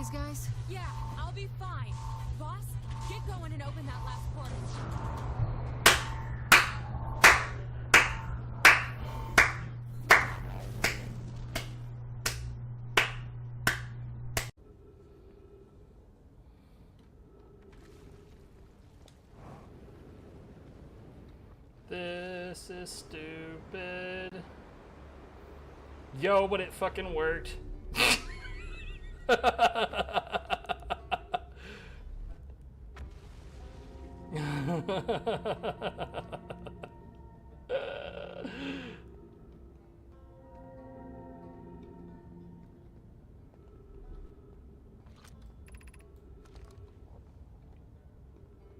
these guys? Yeah, I'll be fine. Boss, get going and open that last portal. This is stupid. Yo, but it fucking worked.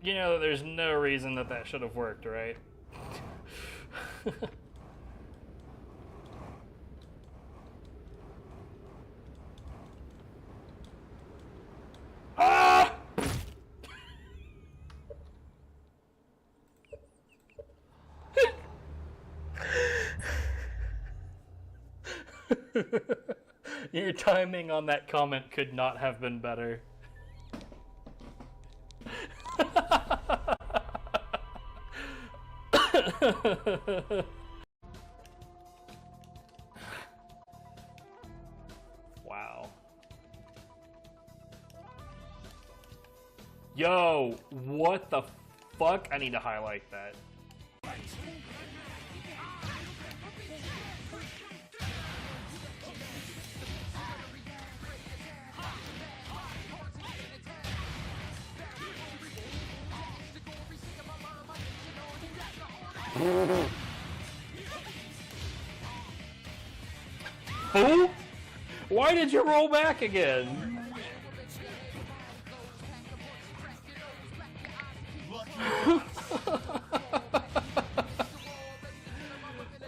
You know, there's no reason that that should have worked, right? Ah! Your timing on that comment could not have been better. Wow. Yo, what the fuck? I need to highlight that. Who? Why did you roll back again?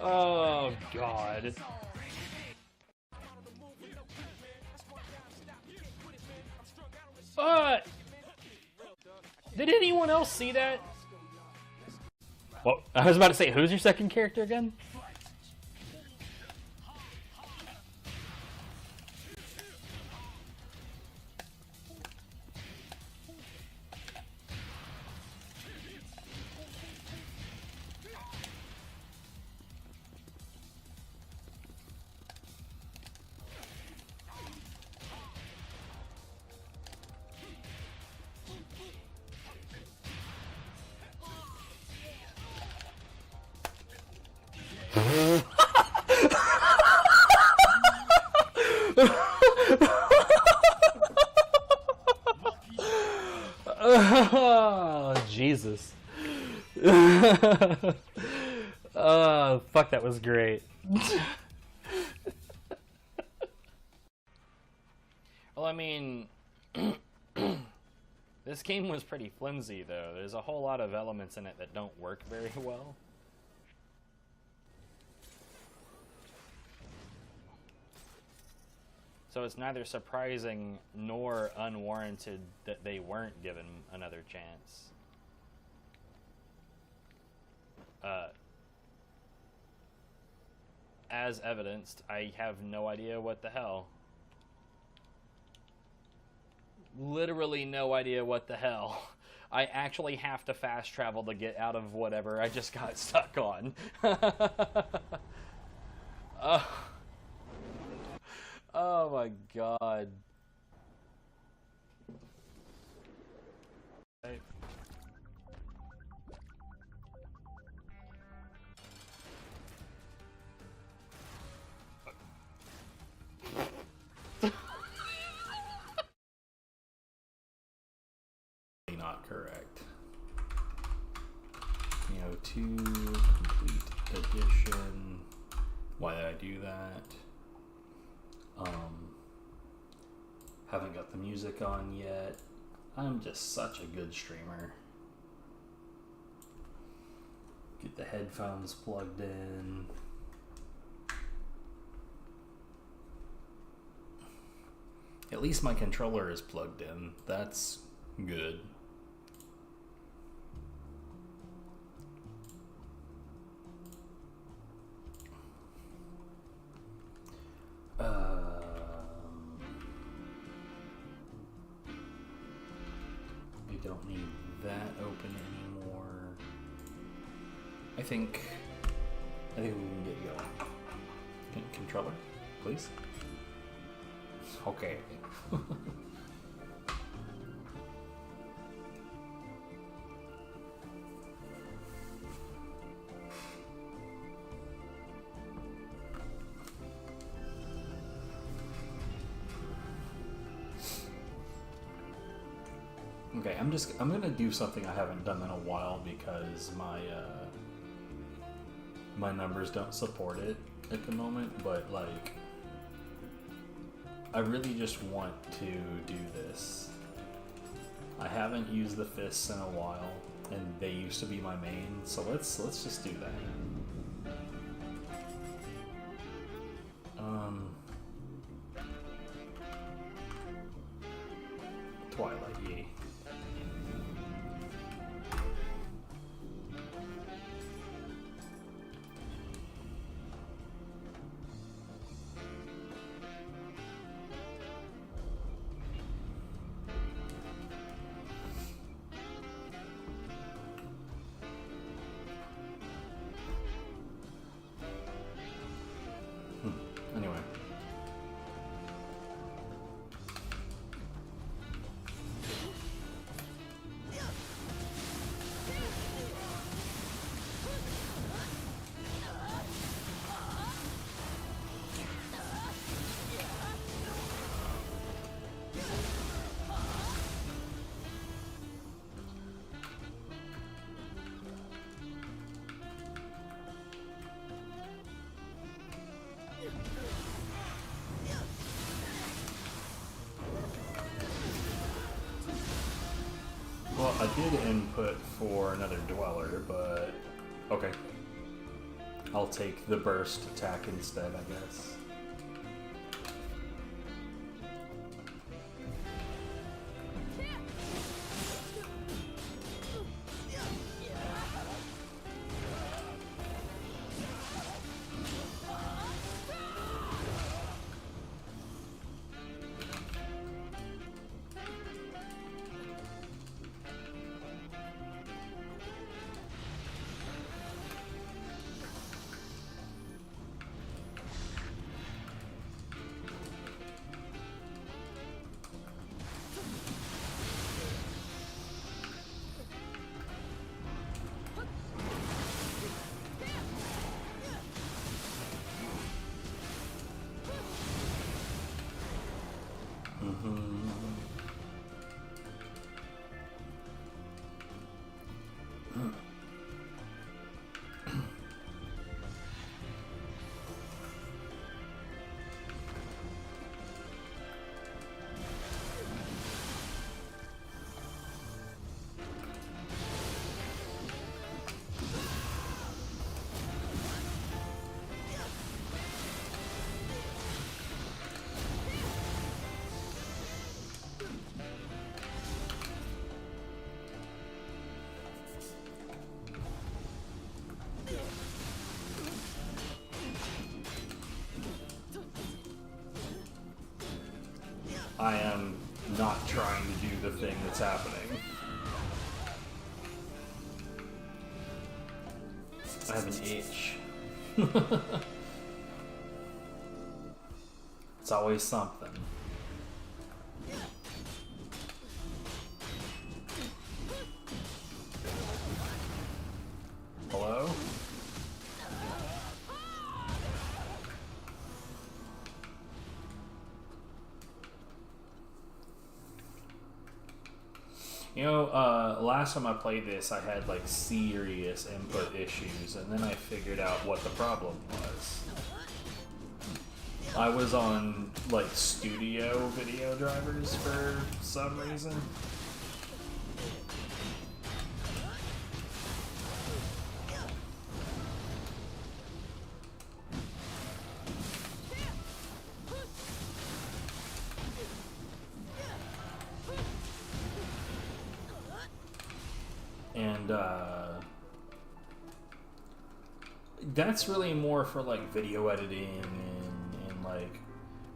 Oh, God. Did anyone else see that? Well, I was about to say, who's your second character again? Oh, Jesus. Oh, fuck, that was great. Well, I mean, this game was pretty flimsy, though. There's a whole lot of elements in it that don't work very well. So it's neither surprising nor unwarranted that they weren't given another chance. As evidenced, I have no idea what the hell. Literally no idea what the hell. I actually have to fast travel to get out of whatever I just got stuck on. Oh my God. Not correct. Nioh 2 complete edition. Why did I do that? Haven't got the music on yet. I'm just such a good streamer. Get the headphones plugged in. At least my controller is plugged in. That's good. don't need that open anymore. I think we can get going. Controller, please. Okay. Okay, I'm gonna do something I haven't done in a while because my numbers don't support it at the moment, but like I really just want to do this. I haven't used the fists in a while, and they used to be my main, so let's just do that. Twilight, yay. Anyway. Well, I did input for another dweller, but okay. I'll take the burst attack instead, I guess. I am not trying to do the thing that's happening. I have an itch. It's always something. Hello? You know, last time I played this, I had like serious input issues, and then I figured out what the problem was. I was on like studio video drivers for some reason. And that's really more for like video editing and like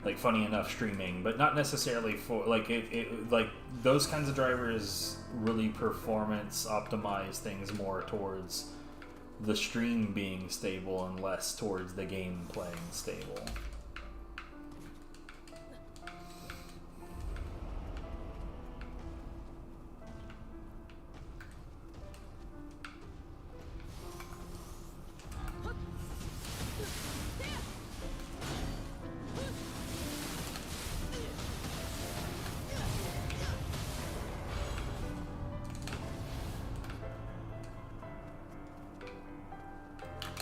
like funny enough streaming, but not necessarily for like like those kinds of drivers really performance optimize things more towards the stream being stable and less towards the game playing stable.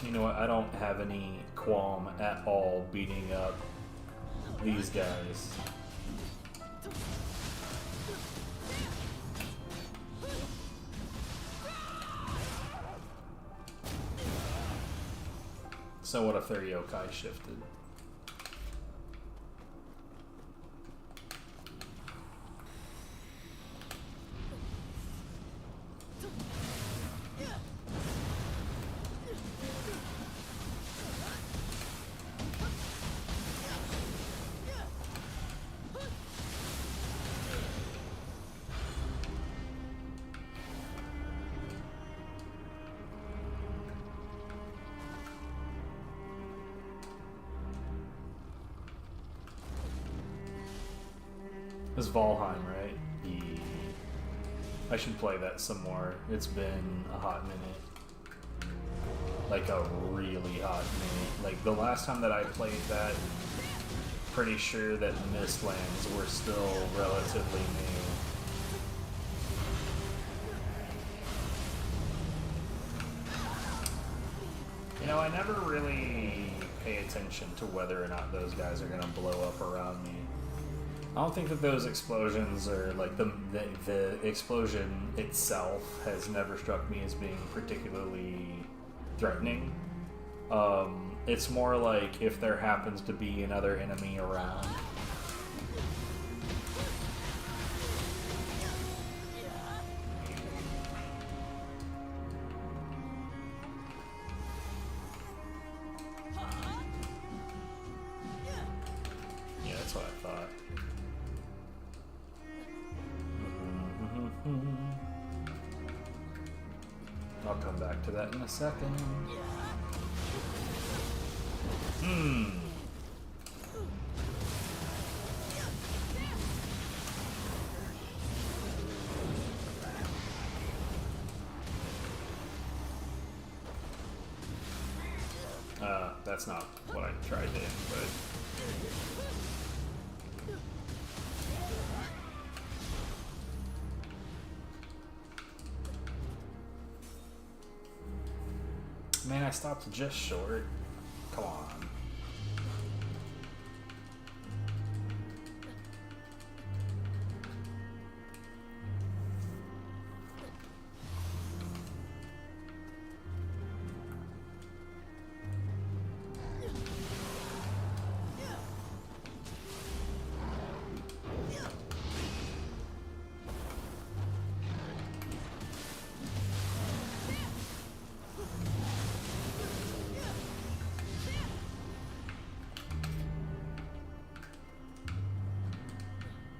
You know what? I don't have any qualm at all beating up these guys. So what if their yokai shifted? This is Valheim, right? Yeah. I should play that some more. It's been a hot minute. Like a really hot minute. Like the last time that I played that, pretty sure that Mistlands were still relatively new. You know, I never really pay attention to whether or not those guys are gonna blow up around me. I don't think that those explosions are like the explosion itself has never struck me as being particularly threatening. It's more like if there happens to be another enemy around. Yeah, that's what I thought. I'll come back to that in a second. That's not what I tried to input. Man, I stopped just short. Come on.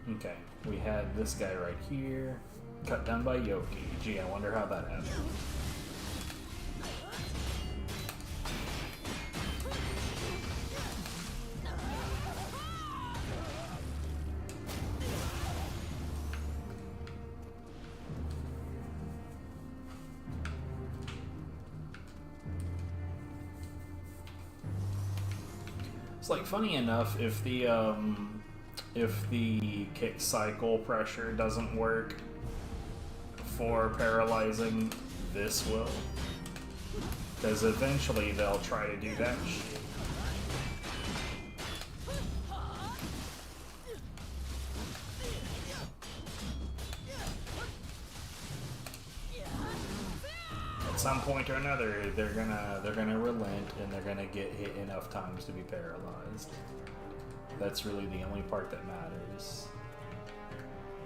Okay, we had this guy right here, cut down by Yoki. Gee, I wonder how that happened. It's like, funny enough, if the kick cycle pressure doesn't work for paralyzing, this will. Because eventually they'll try to do that shit. At some point or another, they're gonna relent and they're gonna get hit enough times to be paralyzed. That's really the only part that matters.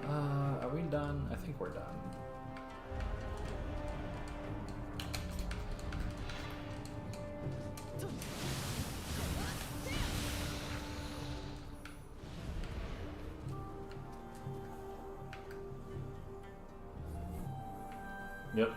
Are we done? I think we're done. Yep.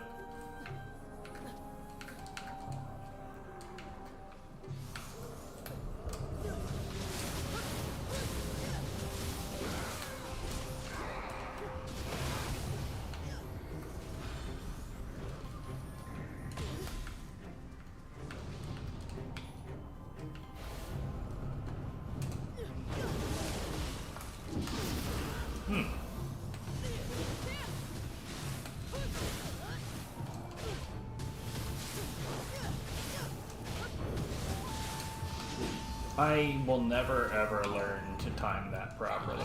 I will never ever learn to time that properly.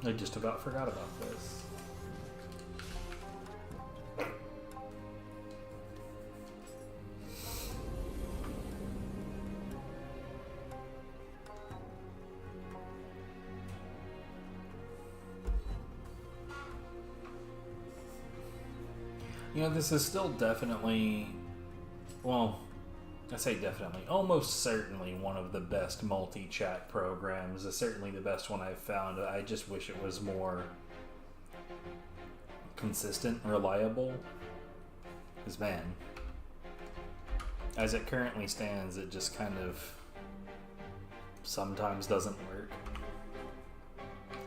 I just about forgot about this. You know, this is still definitely, well, I say definitely, almost certainly one of the best multi-chat programs. It's certainly the best one I've found. I just wish it was more consistent and reliable. Because, man, as it currently stands, it just kind of sometimes doesn't work.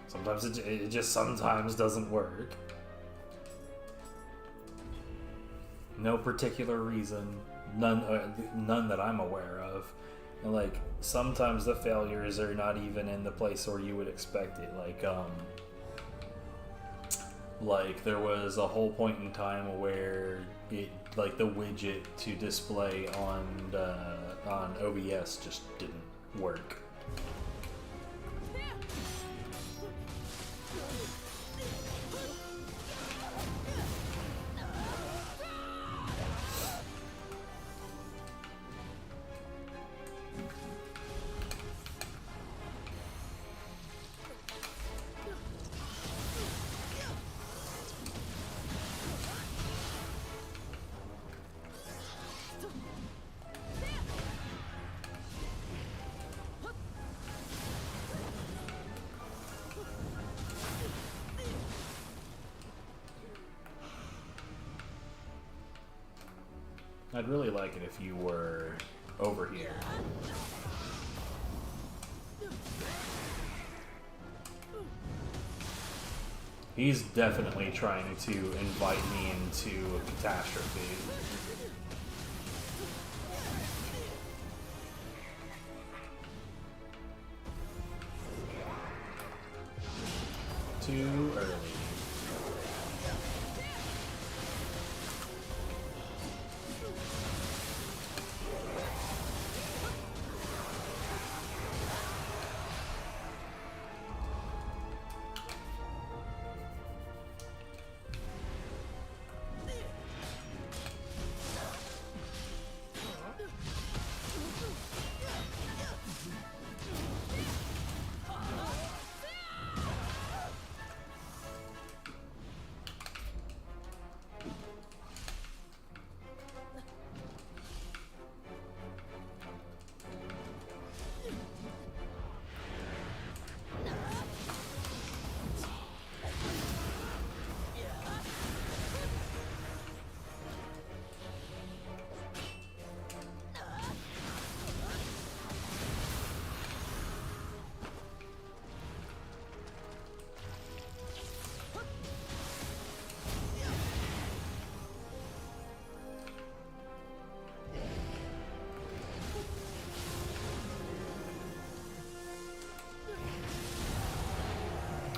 Sometimes it just sometimes doesn't work. No particular reason, none that I'm aware of. And like sometimes the failures are not even in the place where you would expect it. Like there was a whole point in time where it, like the widget to display on OBS just didn't work. I'd really like it if you were over here. He's definitely trying to invite me into a catastrophe. Too early.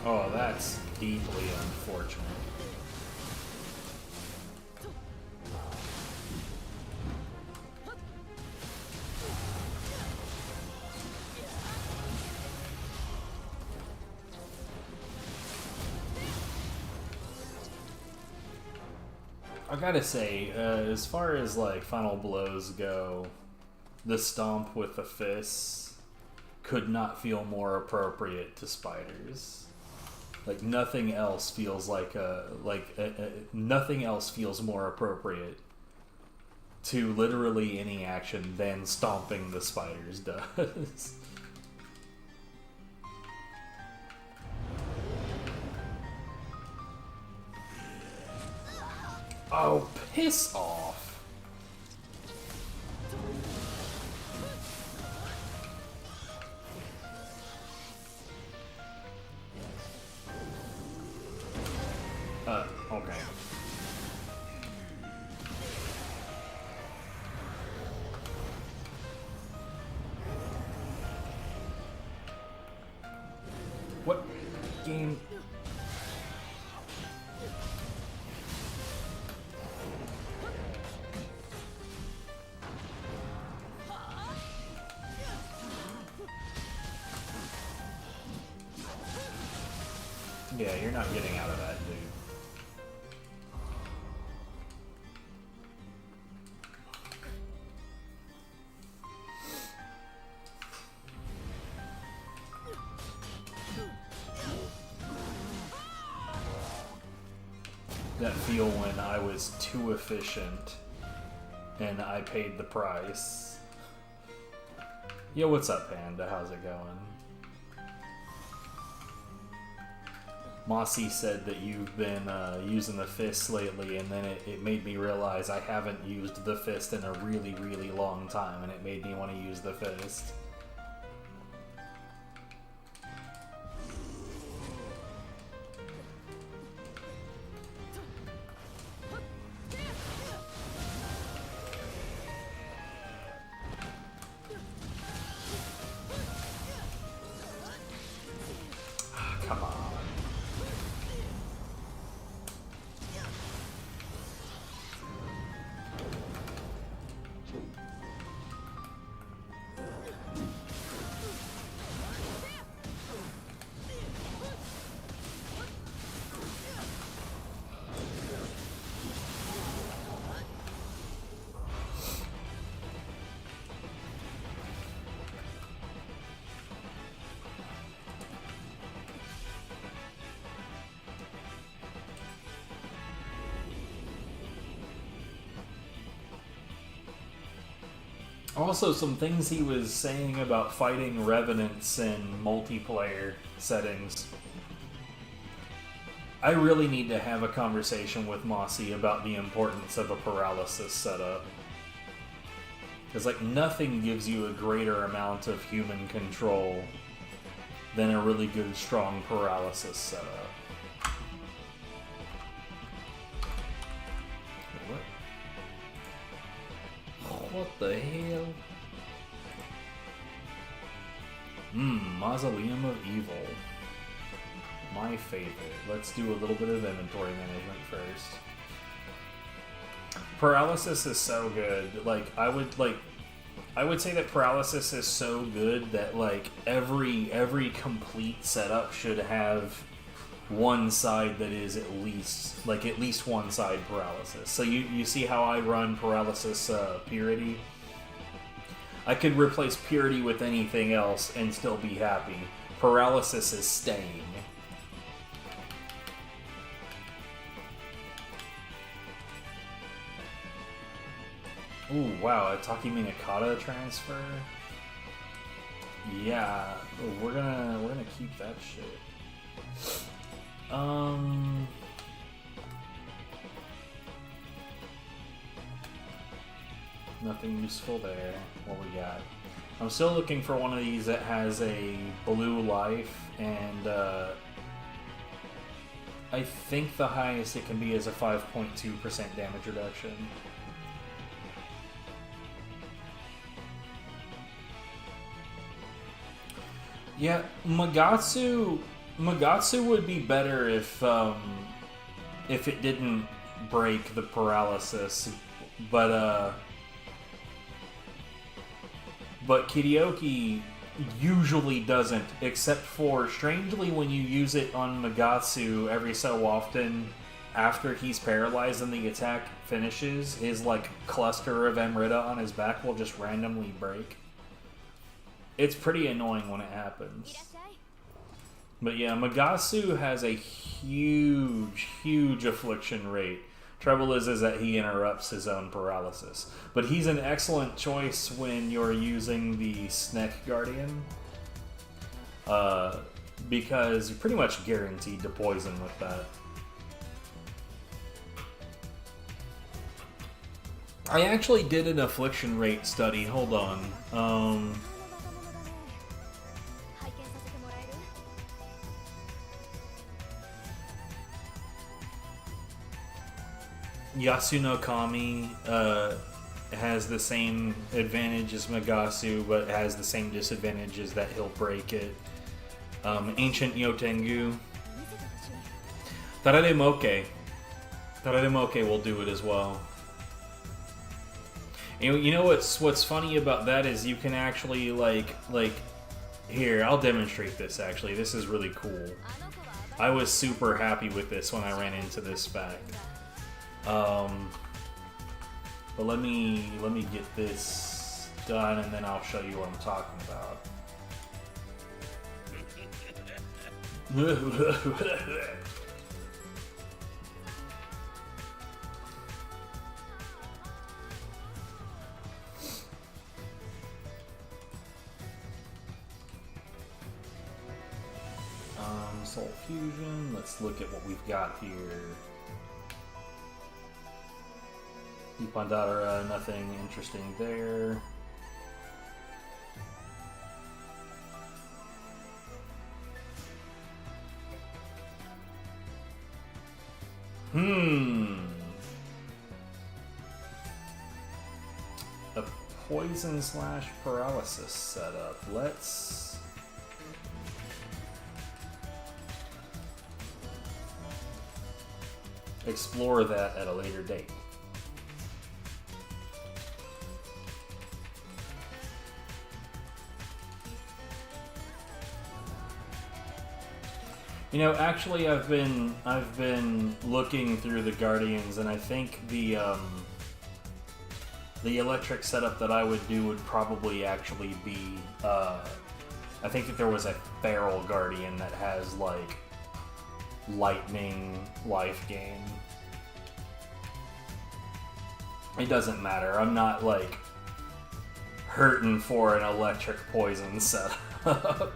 Oh, that's deeply unfortunate. I gotta say, as far as like final blows go, the stomp with the fists could not feel more appropriate to spiders. Like nothing else feels nothing else feels more appropriate to literally any action than stomping the spiders does. Oh, piss off. Okay. What game? Yeah, you're not getting out of that, dude. That feel when I was too efficient and I paid the price. Yo, what's up, Panda? How's it going? Mossy said that you've been using the fist lately, and then it made me realize I haven't used the fist in a really, really long time, and it made me want to use the fist. Come on. Also, some things he was saying about fighting revenants in multiplayer settings. I really need to have a conversation with Mossy about the importance of a paralysis setup. Because, like, nothing gives you a greater amount of human control than a really good, strong paralysis setup. What the hell? Mausoleum of Evil. My favorite. Let's do a little bit of inventory management first. Paralysis is so good. I would say that paralysis is so good that every complete setup should have one side that is at least one side paralysis. So you see how I run paralysis purity? I could replace purity with anything else and still be happy. Paralysis is staying. Ooh, wow, a Takiminakata transfer? Yeah, we're gonna keep that shit. Nothing useful there. What we got? I'm still looking for one of these that has a blue life, and I think the highest it can be is a 5.2% damage reduction. Yeah, Magatsu would be better if it didn't break the paralysis, but Kirioki usually doesn't, except for, strangely, when you use it on Magatsu every so often after he's paralyzed and the attack finishes, his cluster of Emrita on his back will just randomly break. It's pretty annoying when it happens. But yeah, Magasu has a huge affliction rate. Trouble is that he interrupts his own paralysis. But he's an excellent choice when you're using the Sneck Guardian. Because you're pretty much guaranteed to poison with that. I actually did an affliction rate study. Hold on. Yasuno Kami has the same advantage as Magasu, but has the same disadvantages that he'll break it. Ancient Yotengu. Tararemoke. Tararemoke will do it as well. You know what's funny about that is you can actually like here, I'll demonstrate this actually. This is really cool. I was super happy with this when I ran into this spec. But let me get this done and then I'll show you what I'm talking about. Soul Fusion, let's look at what we've got here. Ipandara, nothing interesting there. A poison / paralysis setup. Let's explore that at a later date. You know, actually, I've been looking through the Guardians, and I think the electric setup that I would do would probably actually be. I think that there was a feral Guardian that has like lightning life gain. It doesn't matter. I'm not like hurting for an electric poison setup.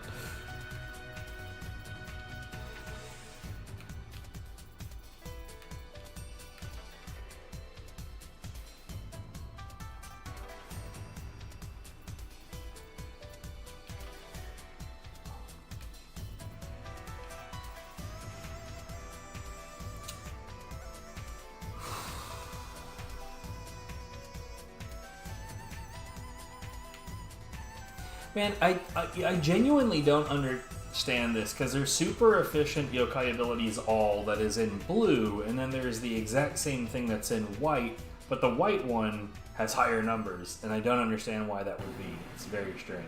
Man, I genuinely don't understand this, because there's super efficient yokai abilities all that is in blue, and then there's the exact same thing that's in white, but the white one has higher numbers, and I don't understand why that would be. It's very strange.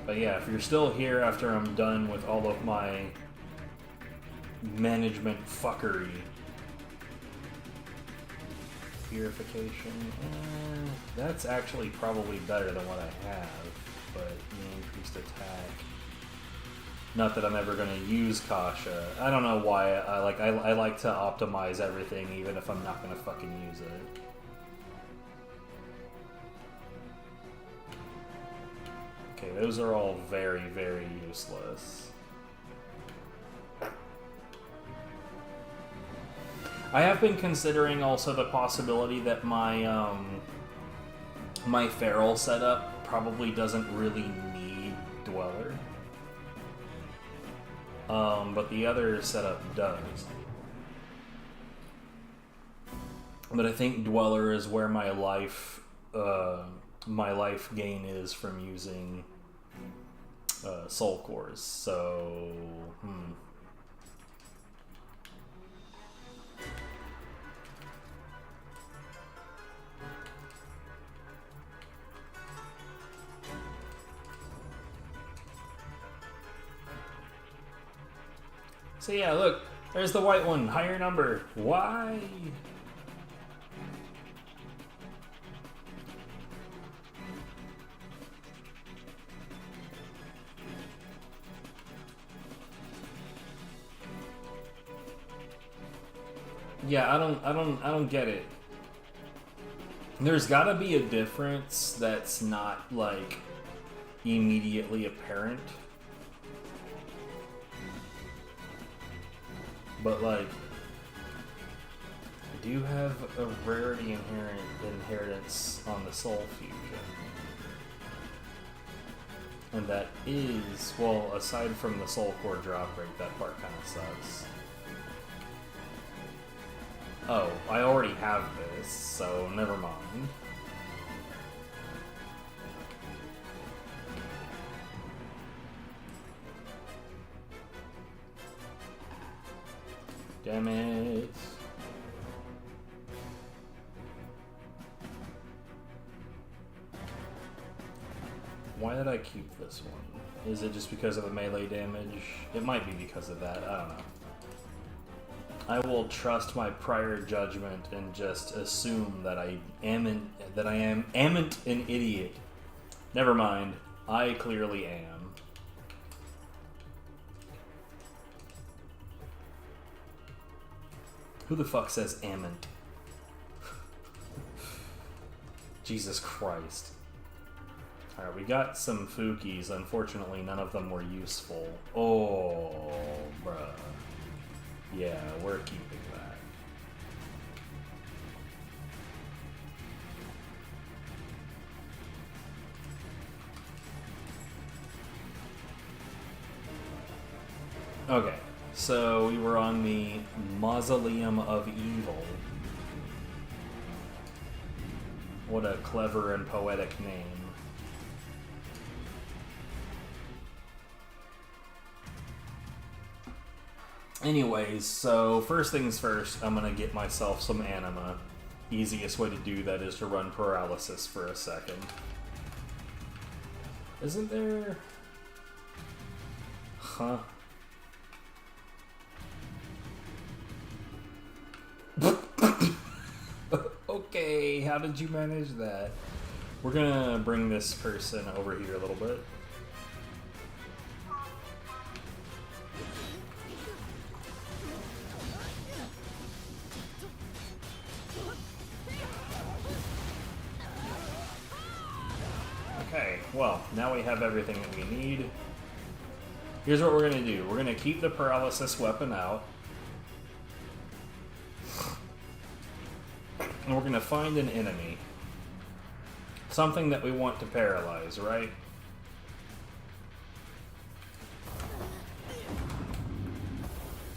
But yeah, if you're still here after I'm done with all of my management fuckery. Purification, that's actually probably better than what I have, but increased attack. Not that I'm ever going to use Kasha. I don't know why. I like to optimize everything even if I'm not going to fucking use it. Okay, those are all very, very useless. I have been considering also the possibility that my my feral setup probably doesn't really need Dweller. But the other setup does. But I think Dweller is where my life gain is from using soul cores. So, So yeah, look, there's the white one, higher number. Why? Yeah, I don't get it. There's gotta be a difference that's not, like, immediately apparent. But, like, I do have a rarity inheritance on the Soul Fusion. And that is, well, aside from the Soul Core drop rate, that part kind of sucks. Oh, I already have this, so never mind. Damn it. Why did I keep this one? Is it just because of the melee damage? It might be because of that, I don't know. I will trust my prior judgment and just assume that I am an idiot. Never mind. I clearly am. Who the fuck says amant? Jesus Christ. Alright, we got some Fukis. Unfortunately, none of them were useful. Oh, bruh. Yeah, we're keeping that. Okay, so we were on the Mausoleum of Evil. What a clever and poetic name. Anyways, so first things first, I'm gonna get myself some anima. Easiest way to do that is to run paralysis for a second. Isn't there... Huh. Okay, how did you manage that? We're gonna bring this person over here a little bit. Okay, well, now we have everything that we need. Here's what we're gonna do. We're gonna keep the paralysis weapon out. And we're gonna find an enemy. Something that we want to paralyze, right?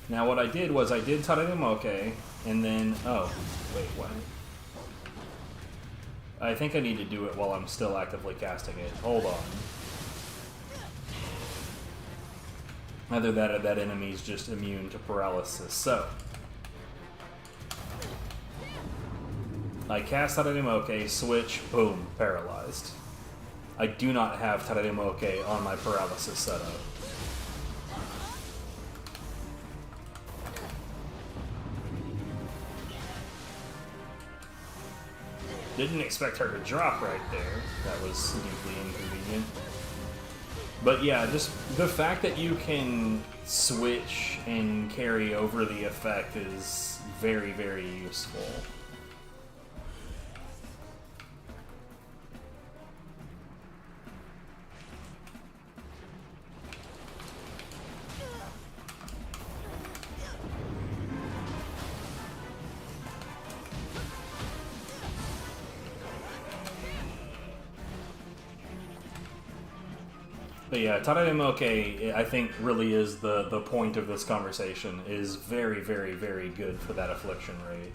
Now what I did was I did Tadademoke, and then... Oh, wait, what? I think I need to do it while I'm still actively casting it. Hold on. Either that or that enemy's just immune to paralysis. So, I cast Tadademoke, switch, boom, paralyzed. I do not have Tadademoke on my paralysis setup. Didn't expect her to drop right there. That was deeply inconvenient. But yeah, just the fact that you can switch and carry over the effect is very, very useful. But yeah, Tadademoke, I think, really is the point of this conversation, is very, very, very good for that affliction rate.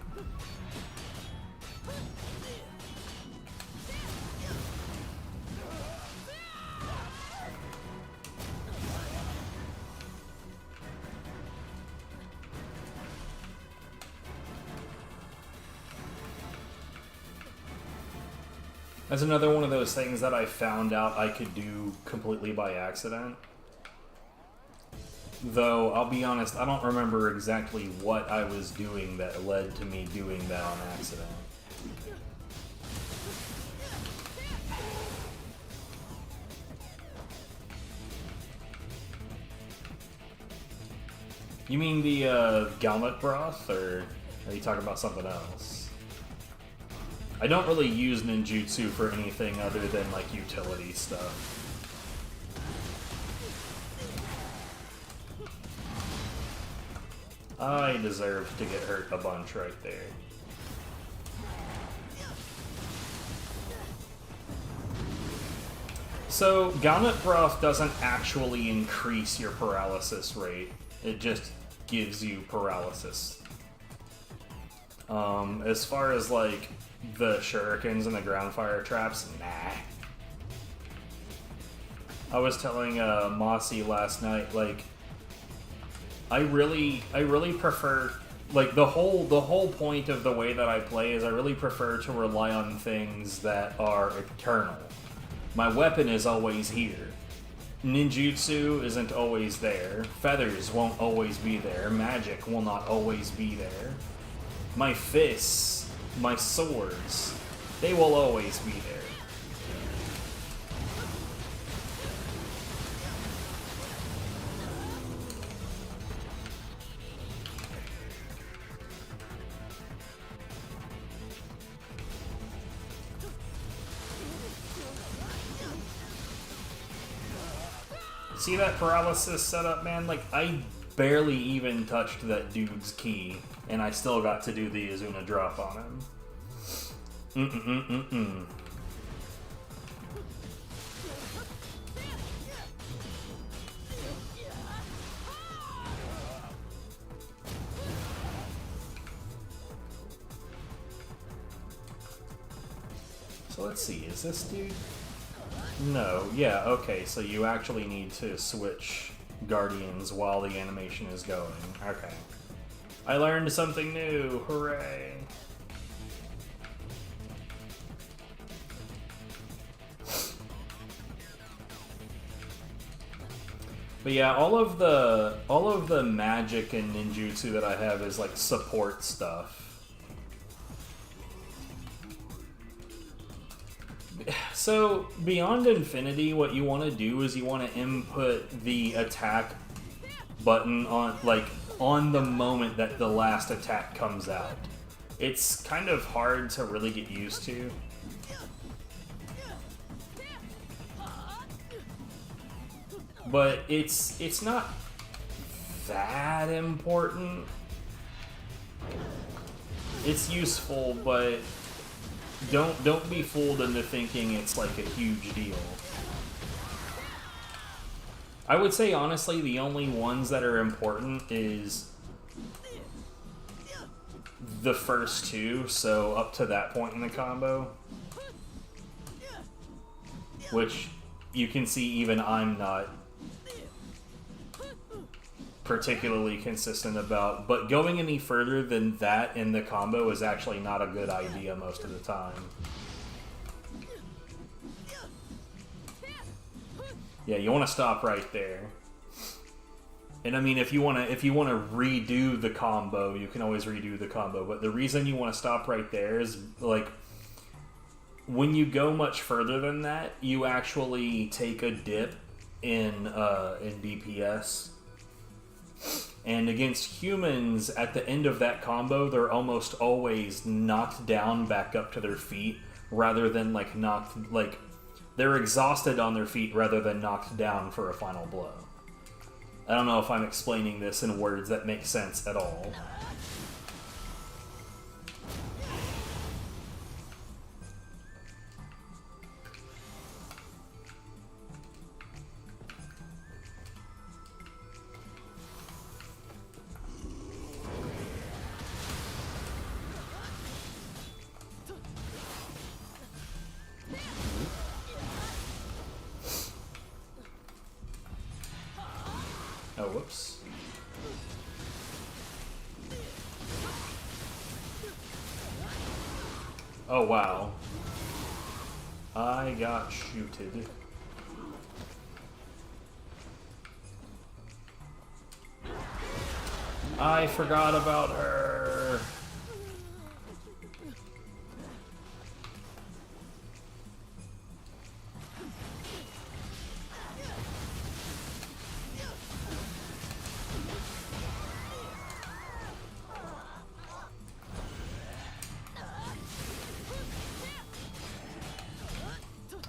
That's another one of those things that I found out I could do completely by accident. Though, I'll be honest, I don't remember exactly what I was doing that led to me doing that on accident. You mean the Galmut broth, or are you talking about something else? I don't really use ninjutsu for anything other than like utility stuff. I deserve to get hurt a bunch right there. So, Galmut broth doesn't actually increase your paralysis rate. It just gives you paralysis. As far as like the shurikens and the ground fire traps, nah. I was telling Mossy last night, like, I really prefer, like, the whole point of the way that I play is I really prefer to rely on things that are eternal. My weapon is always here. Ninjutsu isn't always there. Feathers won't always be there. Magic will not always be there. My fists, my swords, they will always be there. See that paralysis setup, man? Like, I barely even touched that dude's key, and I still got to do the Izuna drop on him. So let's see, is this dude? No, yeah, okay, so you actually need to switch Guardians while the animation is going. Okay. I learned something new, hooray! But yeah, all of the magic and ninjutsu that I have is like support stuff. So, beyond infinity, what you want to do is you want to input the attack button on the moment that the last attack comes out. It's kind of hard to really get used to. But it's not that important. It's useful, but don't be fooled into thinking it's like a huge deal. I would say honestly the only ones that are important is the first two, so up to that point in the combo. Which you can see even I'm not particularly consistent about, but going any further than that in the combo is actually not a good idea most of the time. Yeah, you want to stop right there. And I mean, if you want to redo the combo, you can always redo the combo, but the reason you want to stop right there is like when you go much further than that, you actually take a dip in DPS. And against humans, at the end of that combo, they're almost always knocked down back up to their feet, rather than they're exhausted on their feet rather than knocked down for a final blow. I don't know if I'm explaining this in words that make sense at all. Oh, whoops. Oh, wow. I got shooted. I forgot about her.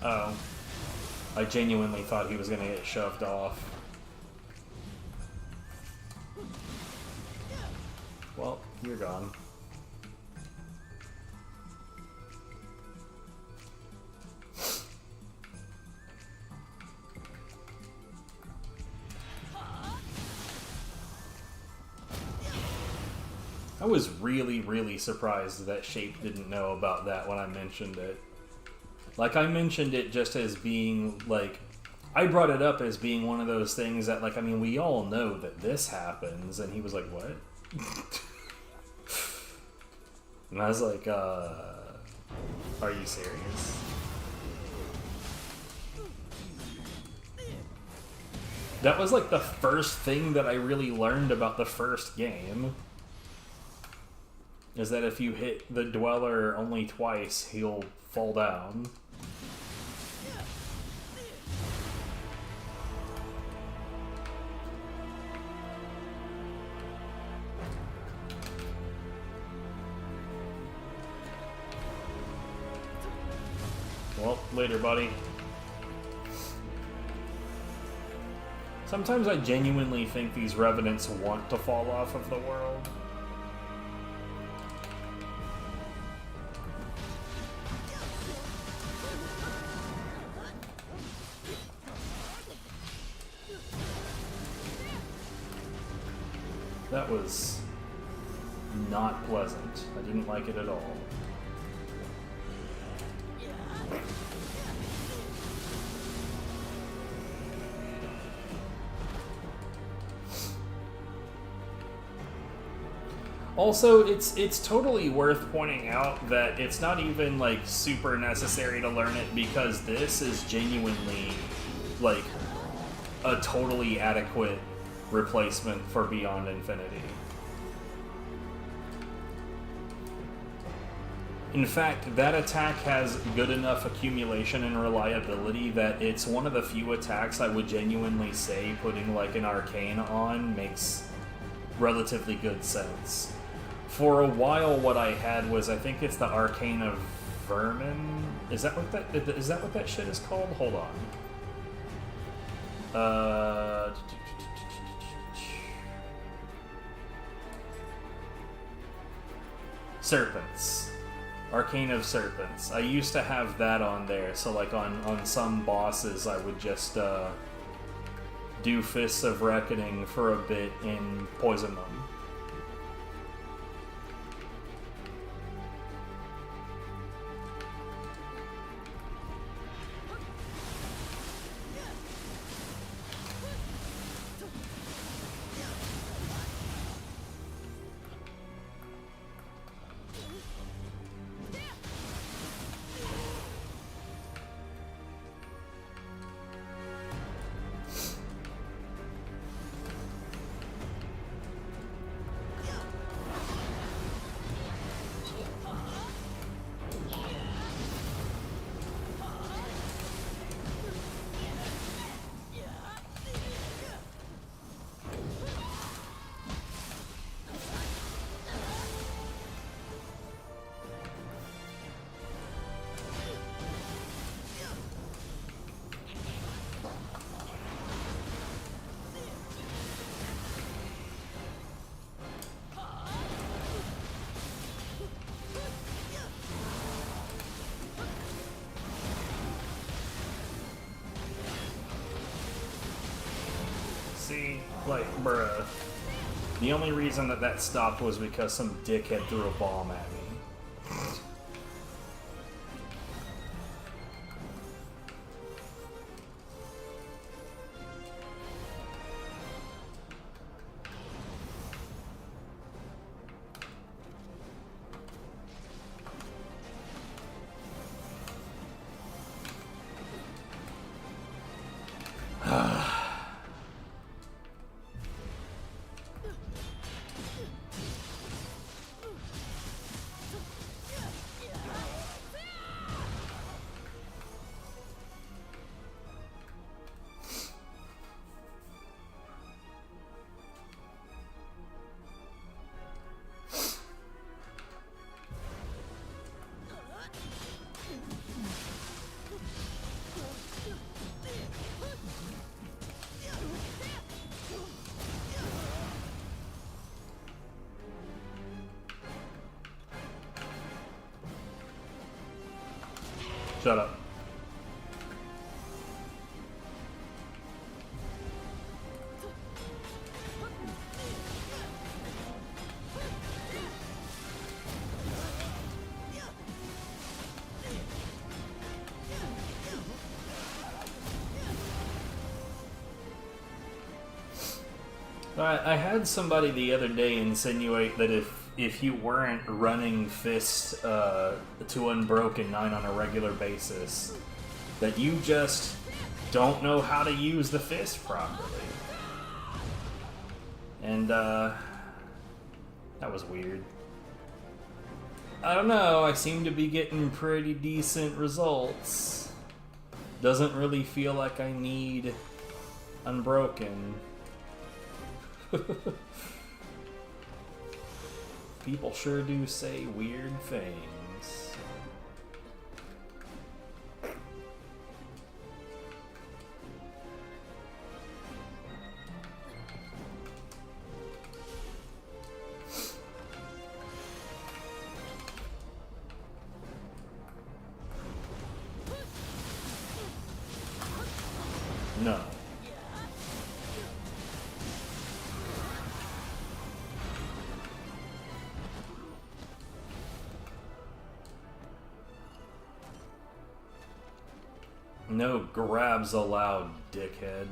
Oh. I genuinely thought he was gonna get shoved off. Well, you're gone. I was really, really surprised that Shape didn't know about that when I mentioned it. Like, I mentioned it just as being, like, I brought it up as being one of those things that, like, I mean, we all know that this happens, and he was like, what? And I was like, are you serious? That was, like, the first thing that I really learned about the first game. Is that if you hit the Dweller only twice, he'll fall down. Well, later, buddy. Sometimes I genuinely think these Revenants want to fall off of the world. That was not pleasant. I didn't like it at all. Also, it's totally worth pointing out that it's not even, like, super necessary to learn it, because this is genuinely, like, a totally adequate replacement for Beyond Infinity. In fact, that attack has good enough accumulation and reliability that it's one of the few attacks I would genuinely say putting, like, an Arcane on makes relatively good sense. For a while, what I had was, I think it's the Arcane of Vermin? Is that what that shit is called? Hold on. Serpents. Arcane of Serpents. I used to have that on there, so like on some bosses I would just do Fists of Reckoning for a bit and poison them. See, like, bruh. The only reason that stopped was because some dickhead threw a bomb at me. Shut up. I had somebody the other day insinuate that if you weren't running Fist to Unbroken 9 on a regular basis, that you just don't know how to use the Fist properly. And, that was weird. I don't know, I seem to be getting pretty decent results. Doesn't really feel like I need Unbroken. People sure do say weird things. No. No grabs allowed, dickhead.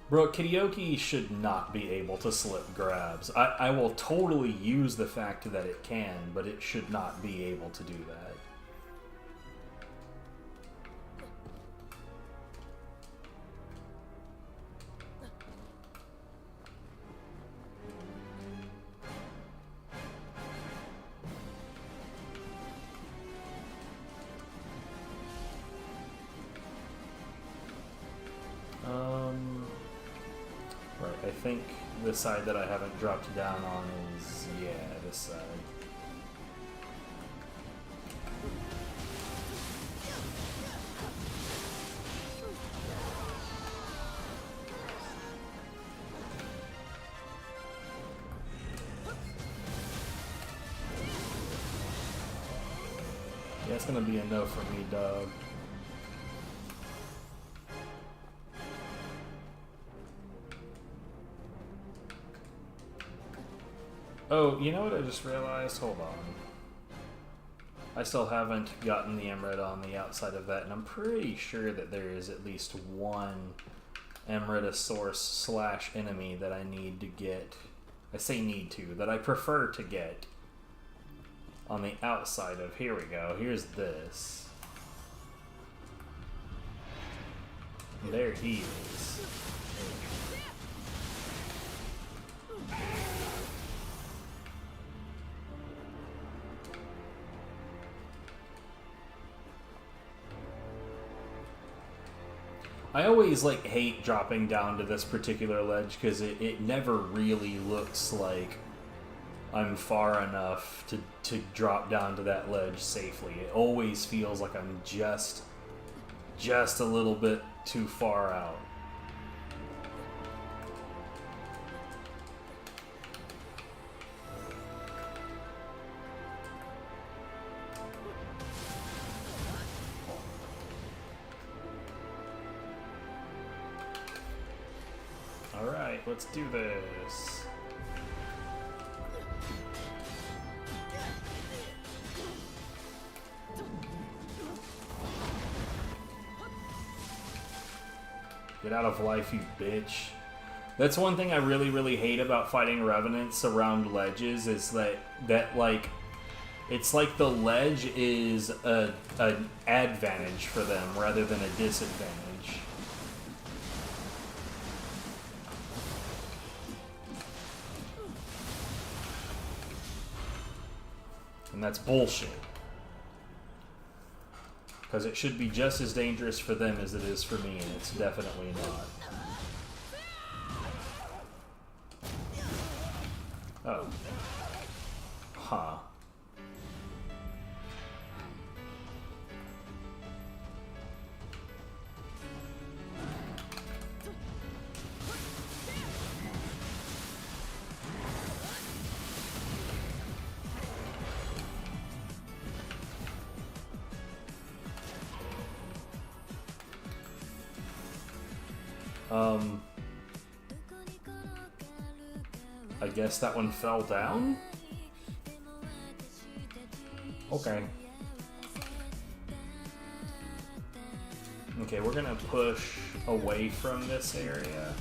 Bro, karaoke should not be able to slip grabs. I will totally use the fact that it can, but it should not be able to do that. Right, I think the side that I haven't dropped down on is, yeah, this side. Yeah, it's gonna be a no for me, dog. Oh, you know what I just realized? Hold on. I still haven't gotten the Emerald on the outside of that, and I'm pretty sure that there is at least one Emeraldosaurus / enemy that I need to get. I say need to, that I prefer to get on the outside of. Here we go. Here's this. There he is. I always hate dropping down to this particular ledge because it never really looks like I'm far enough to drop down to that ledge safely. It always feels like I'm just a little bit too far out. Alright, let's do this. Get out of life, you bitch. That's one thing I really, really hate about fighting revenants around ledges is that it's like the ledge is an advantage for them rather than a disadvantage. And that's bullshit. Because it should be just as dangerous for them as it is for me, and it's definitely not. Oh. Huh. I guess that one fell down? Okay. Okay, we're gonna push away from this area.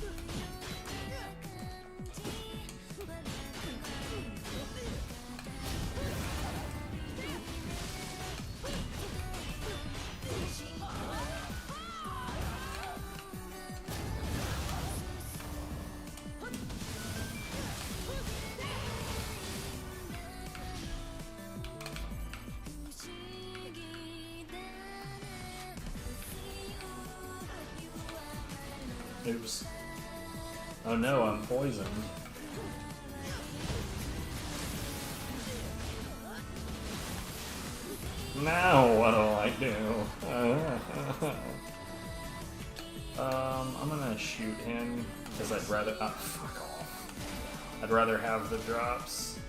Oops. Oh no, I'm poisoned. Now what do I do? I'm gonna shoot him because I'd rather. Oh, fuck off. I'd rather have the drops.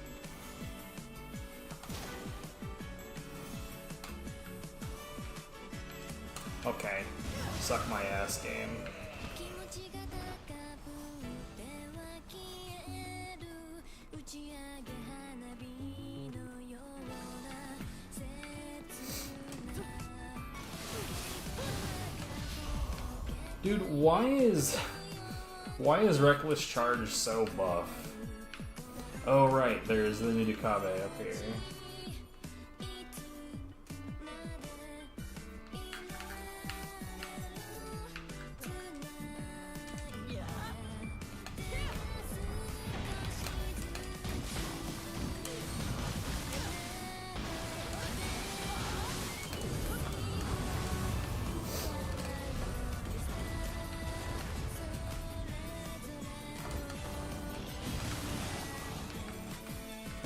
Okay, suck my ass, game. Dude, why is Reckless Charge so buff? Oh right, there's the Nioh up here.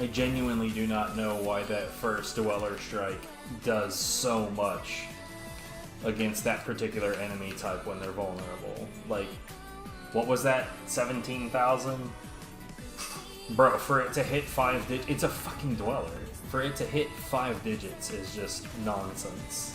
I genuinely do not know why that first Dweller Strike does so much against that particular enemy type when they're vulnerable. Like, what was that? 17,000? Bro, for it to hit 5 digits, it's a fucking Dweller. For it to hit 5 digits is just nonsense.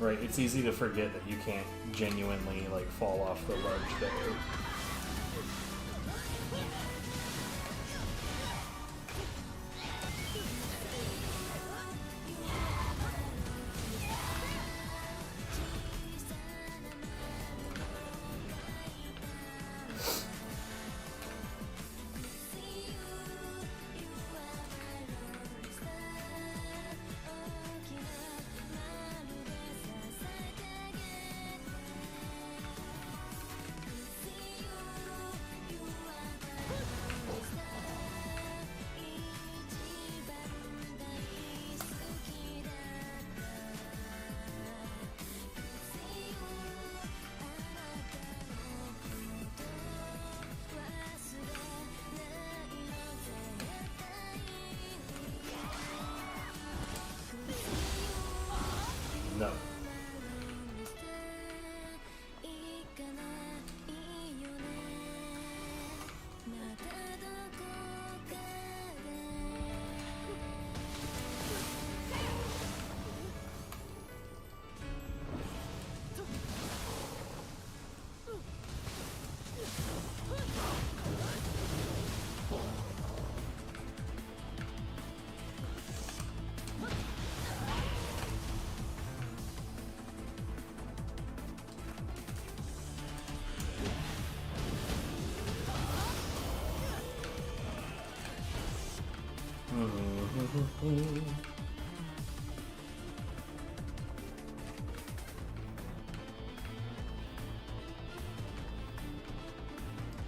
Right, it's easy to forget that you can't genuinely, like, fall off the ledge there.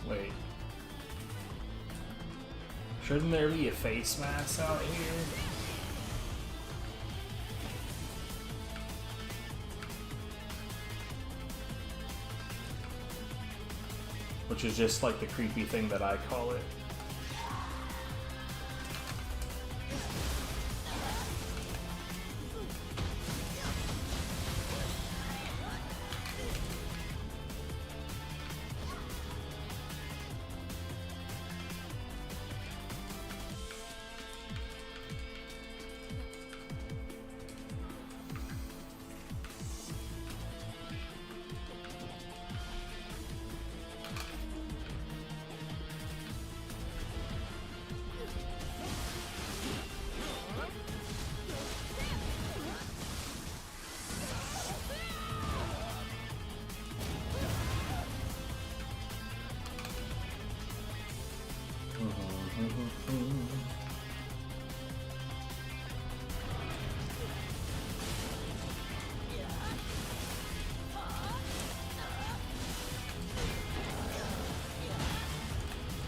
Wait. Shouldn't there be a face mask out here? Which is just like the creepy thing that I call it.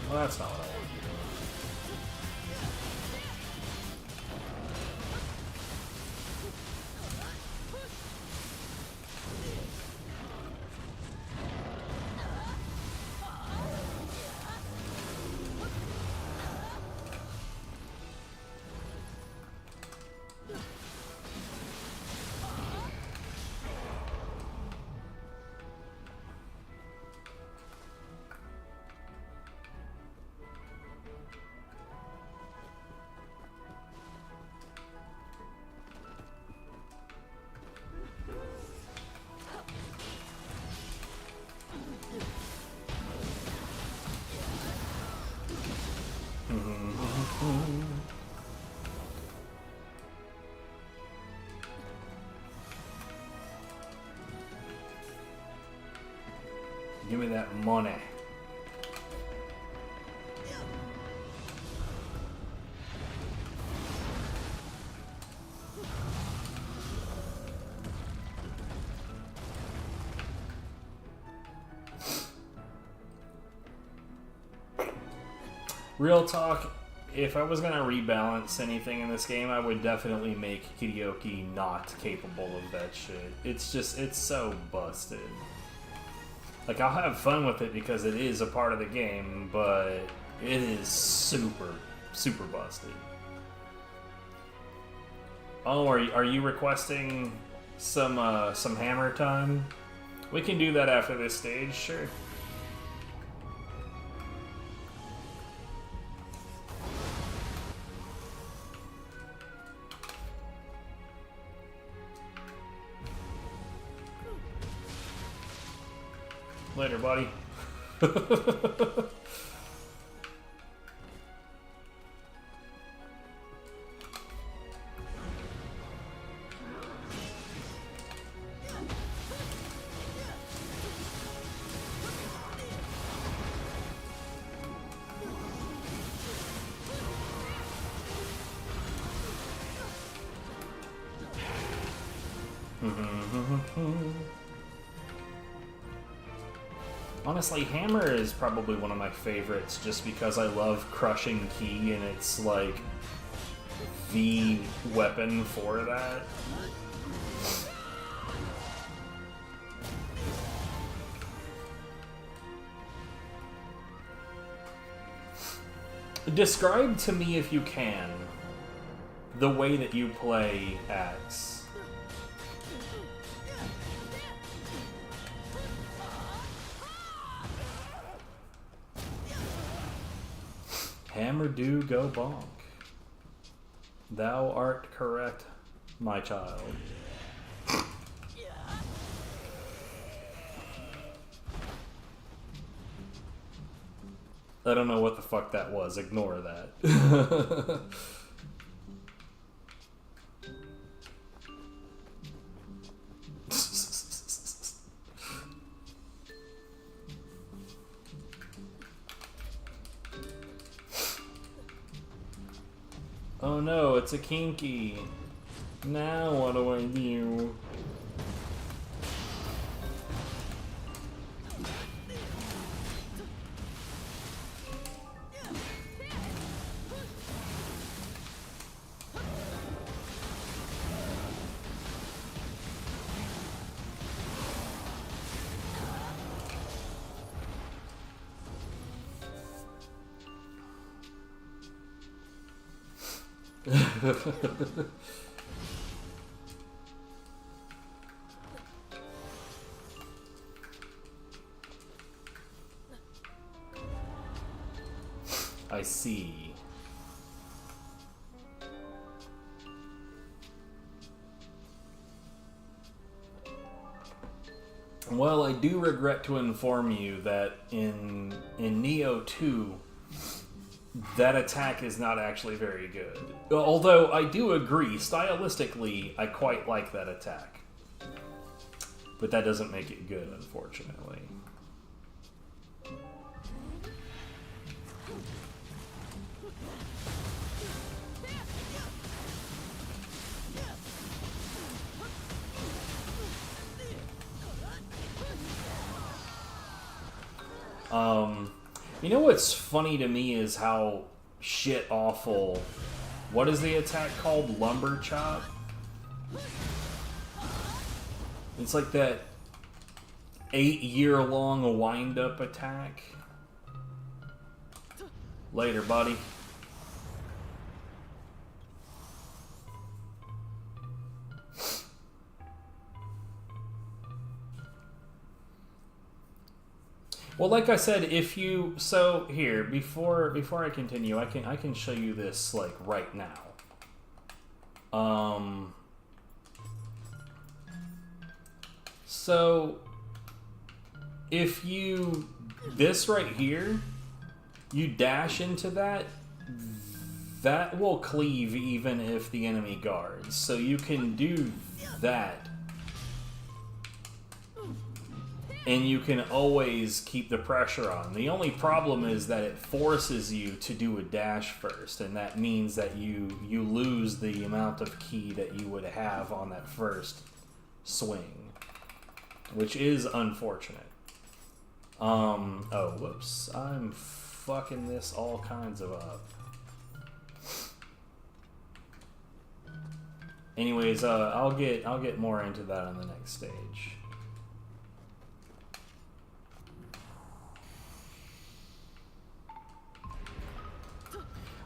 Well, that's not what I want to do. Give me that money. Real talk, if I was gonna rebalance anything in this game, I would definitely make Karaoke not capable of that shit. It's just, it's so busted. Like, I'll have fun with it because it is a part of the game, but it is super, super busted. Oh, are you requesting some hammer time? We can do that after this stage, sure. Later, buddy. Honestly, hammer is probably one of my favorites just because I love crushing ki and it's like the weapon for that. Describe to me, if you can, the way that you play Axe. Hammer do go bonk. Thou art correct, my child. I don't know what the fuck that was. Ignore that. Oh no, it's a kinky. Now what do I do? I see. Well, I do regret to inform you that in Nioh 2, that attack is not actually very good. Although I do agree, stylistically, I quite like that attack. But that doesn't make it good, unfortunately. You know what's funny to me is how shit awful. What is the attack called? Lumber chop? It's like that 8-year-long wind-up attack. Later, buddy. Well, like I said, if you here before I continue, I can show you this like right now. So if you this right here, you dash into that will cleave even if the enemy guards. So you can do that. And you can always keep the pressure on. The only problem is that it forces you to do a dash first, and that means that you lose the amount of ki that you would have on that first swing, which is unfortunate. Oh, whoops. I'm fucking this all kinds of up. Anyways, I'll get more into that on the next stage.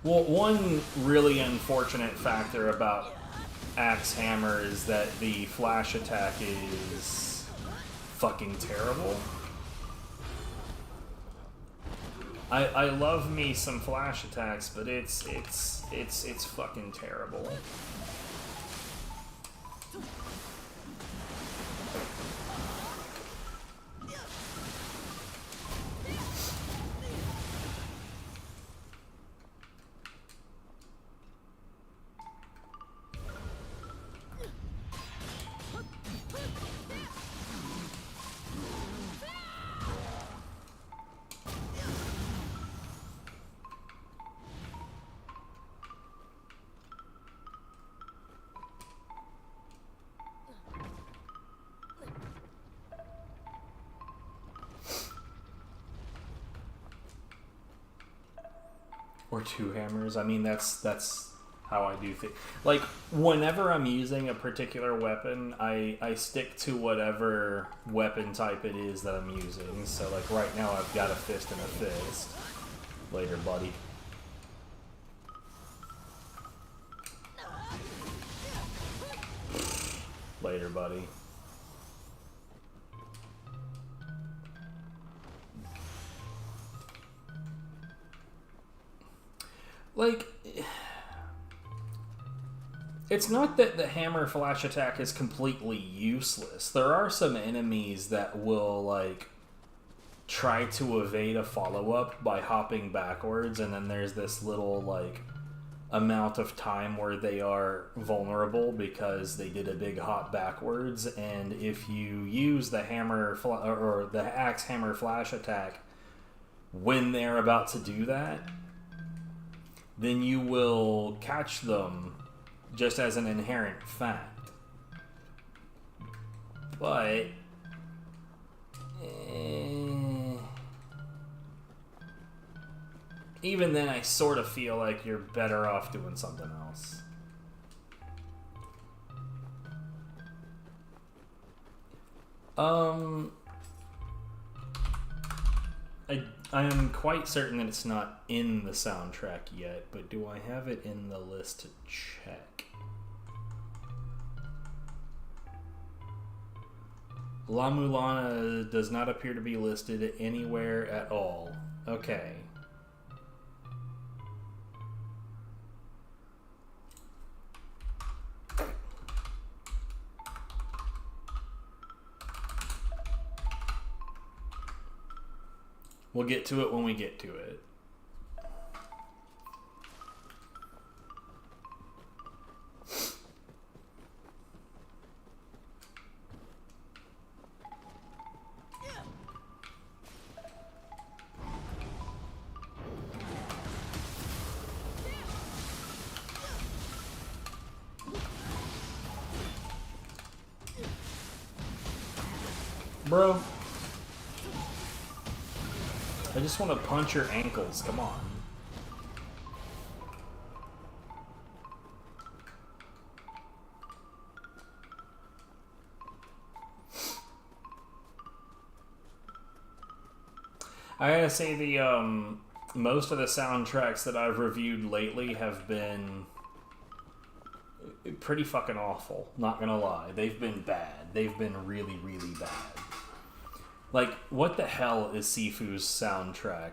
Well, one really unfortunate factor about Axe Hammer is that the flash attack is fucking terrible. I love me some flash attacks, but it's fucking terrible. Or two hammers. I mean, that's how I do things. Like, whenever I'm using a particular weapon, I stick to whatever weapon type it is that I'm using. So, like, right now I've got a fist and a fist. Later, buddy. Later, buddy. Like, it's not that the hammer flash attack is completely useless. There are some enemies that will, like, try to evade a follow-up by hopping backwards, and then there's this little, like, amount of time where they are vulnerable because they did a big hop backwards, and if you use the hammer or the axe hammer flash attack when they're about to do that, then you will catch them just as an inherent fact. But even then, I sort of feel like you're better off doing something else. I am quite certain that it's not in the soundtrack yet, but do I have it in the list to check? La Mulana does not appear to be listed anywhere at all. Okay. We'll get to it when we get to it. Bro. I just want to punch your ankles, come on. I gotta say the most of the soundtracks that I've reviewed lately have been pretty fucking awful, not gonna lie. They've been bad. They've been really, really bad. Like, what the hell is Sifu's soundtrack?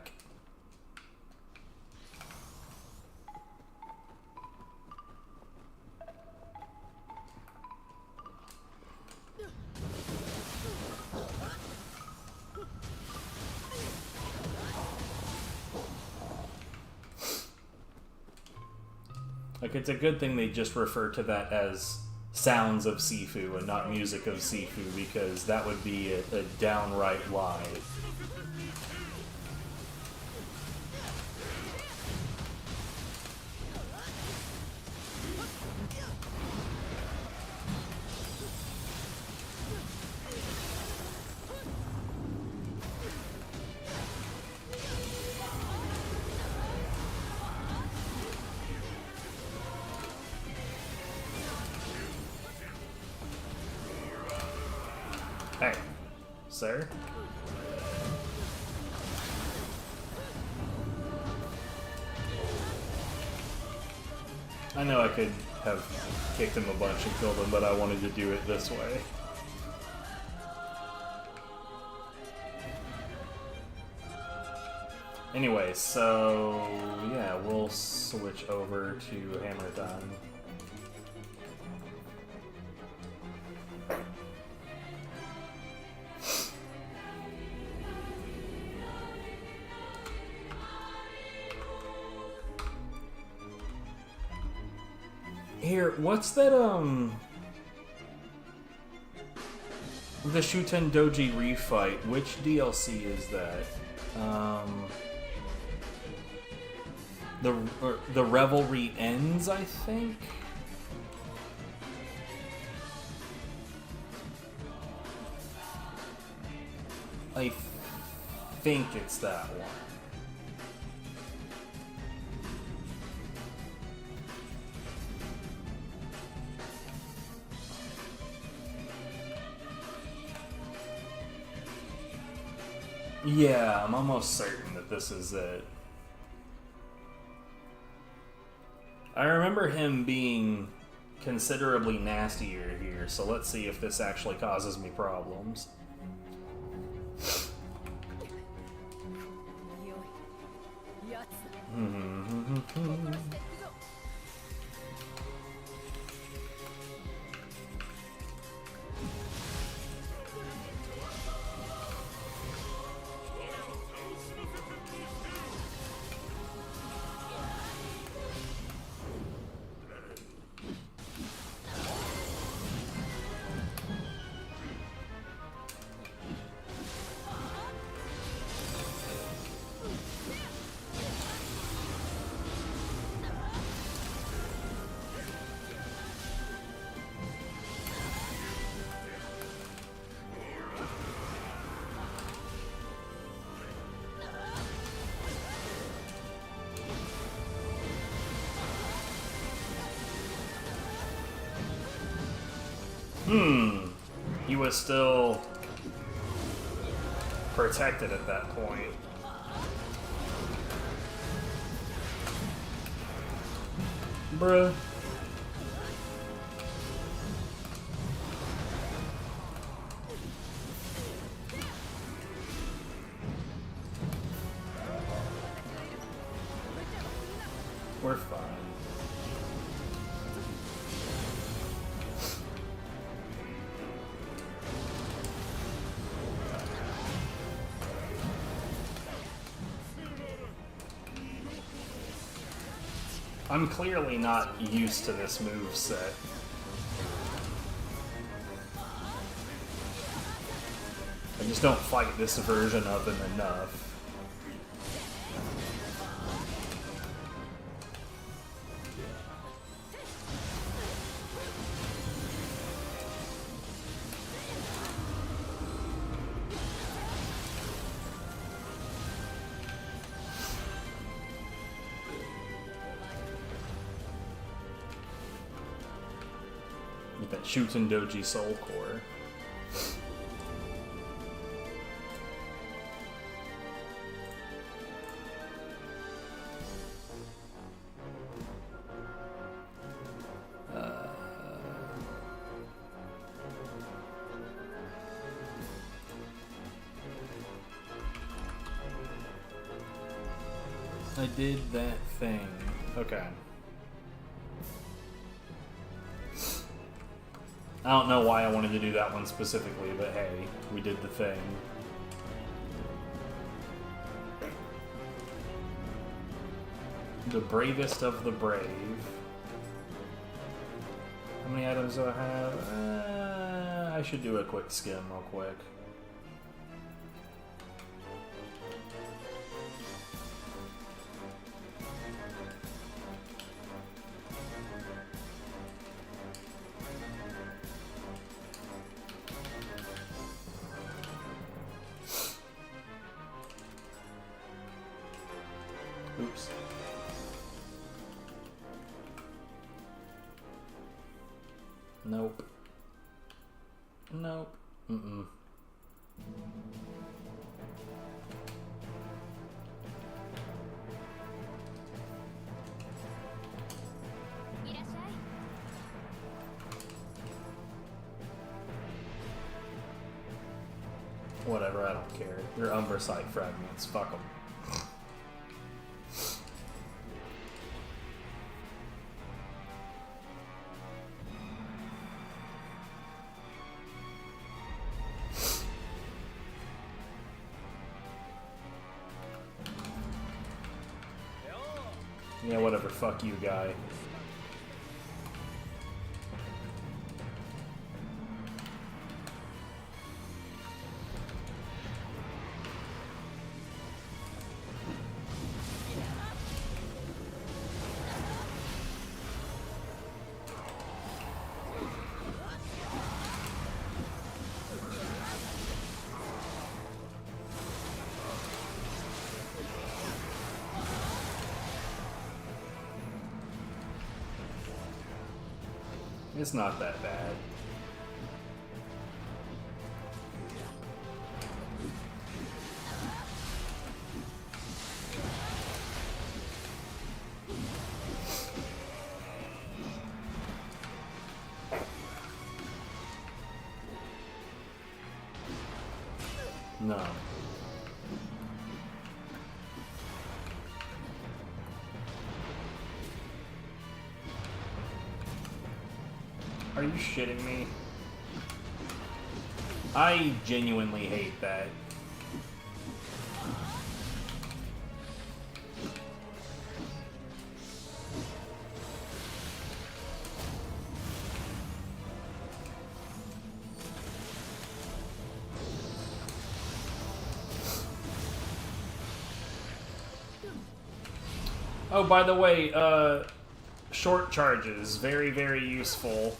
Like, it's a good thing they just refer to that as sounds of Sifu and not music of Sifu, because that would be a downright lie. Hey, sir? I know I could have kicked him a bunch and killed him, but I wanted to do it this way. Anyway, so yeah, we'll switch over to Hammer Time. Here, what's that, the Shuten Doji refight, which DLC is that? The Revelry Ends, I think? I think it's that one. Yeah, I'm almost certain that this is it. I remember him being considerably nastier here, so let's see if this actually causes me problems. He was still protected at that point. Bruh. We're fine. I'm clearly not used to this move set. I just don't fight this version of him enough. With that Shuten Doji Soul Core. I did that thing. Okay. I don't know why I wanted to do that one specifically, but hey, we did the thing. The bravest of the brave. How many items do I have? I should do a quick skim real quick. Oops. Nope. Nope. Mm-mm. Whatever, I don't care. They're Umbersite fragments. Fuck them. Yeah, whatever. Fuck you, guy. It's not that bad. No. Are you shitting me? I genuinely hate that. Oh, by the way, short charges, very, very useful.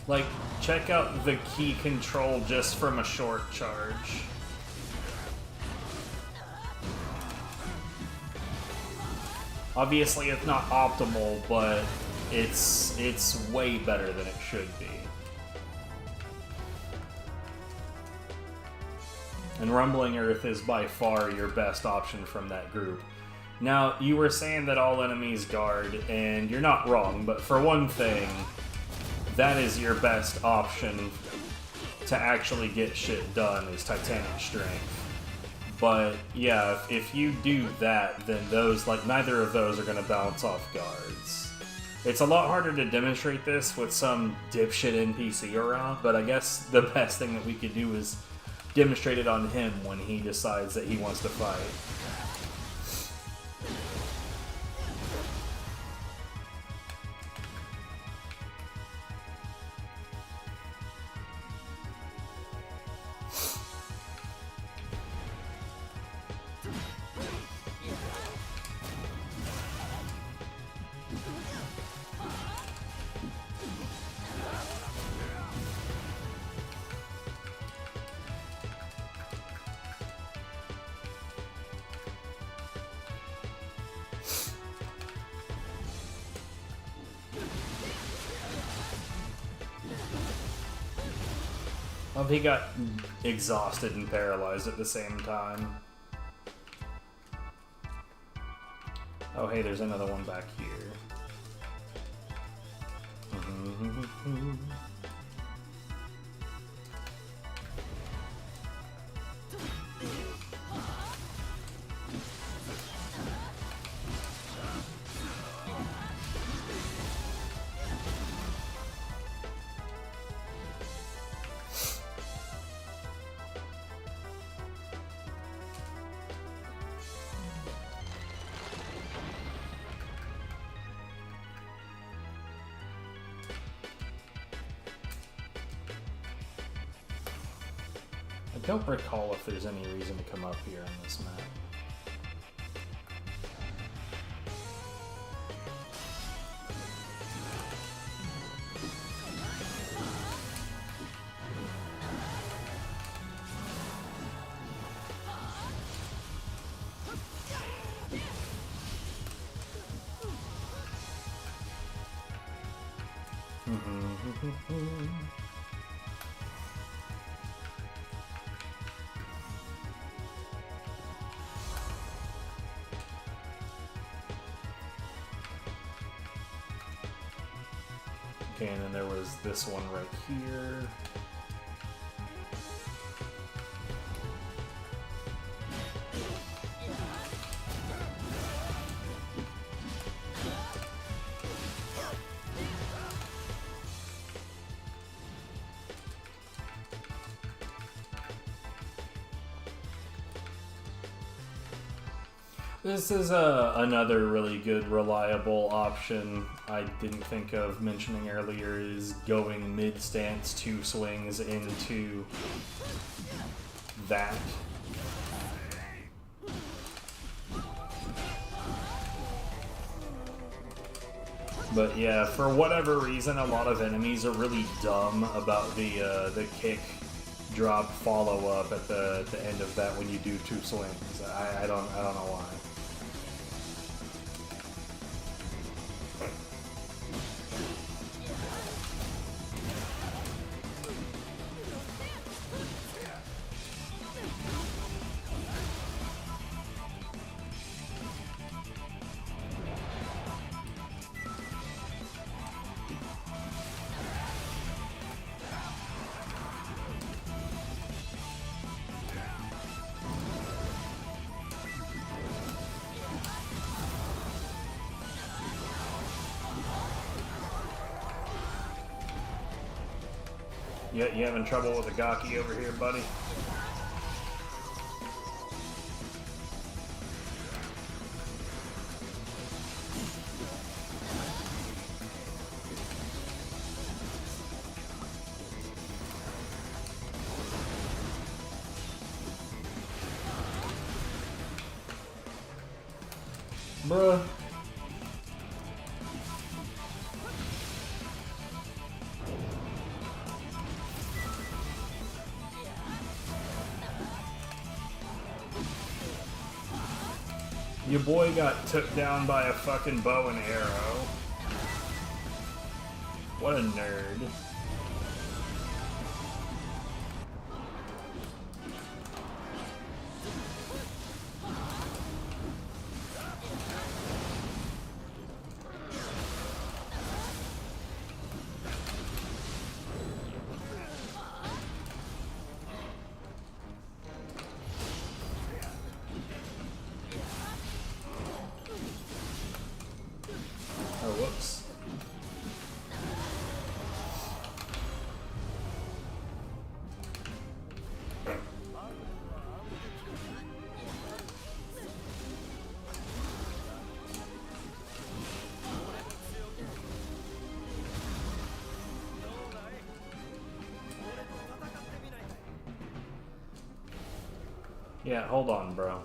Like, check out the key control just from a short charge. Obviously, it's not optimal, but it's way better than it should be. And Rumbling Earth is by far your best option from that group. Now, you were saying that all enemies guard, and you're not wrong, but for one thing, that is your best option to actually get shit done, is Titanic Strength. But yeah, if you do that, then those, like, neither of those are going to bounce off guards. It's a lot harder to demonstrate this with some dipshit NPC around, but I guess the best thing that we could do is demonstrate it on him when he decides that he wants to fight. Well, he got exhausted and paralyzed at the same time. Oh, hey, there's another one back here. I don't recall if there's any reason to come up here on this map. Okay, and then there was this one right here. This is another really good, reliable option I didn't think of mentioning earlier, is going mid-stance 2 swings into that. But yeah, for whatever reason, a lot of enemies are really dumb about the kick drop follow up at the end of that when you do 2 swings. I don't know why. You having trouble with the Gaki over here, buddy? Bruh. Your boy got took down by a fucking bow and arrow. What a nerd. Oh, whoops. Yeah, hold on, bro.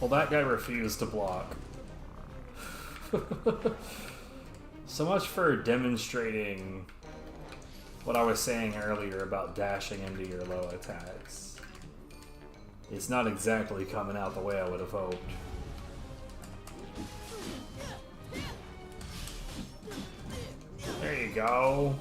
Well, that guy refused to block. So much for demonstrating what I was saying earlier about dashing into your low attacks. It's not exactly coming out the way I would have hoped. There you go.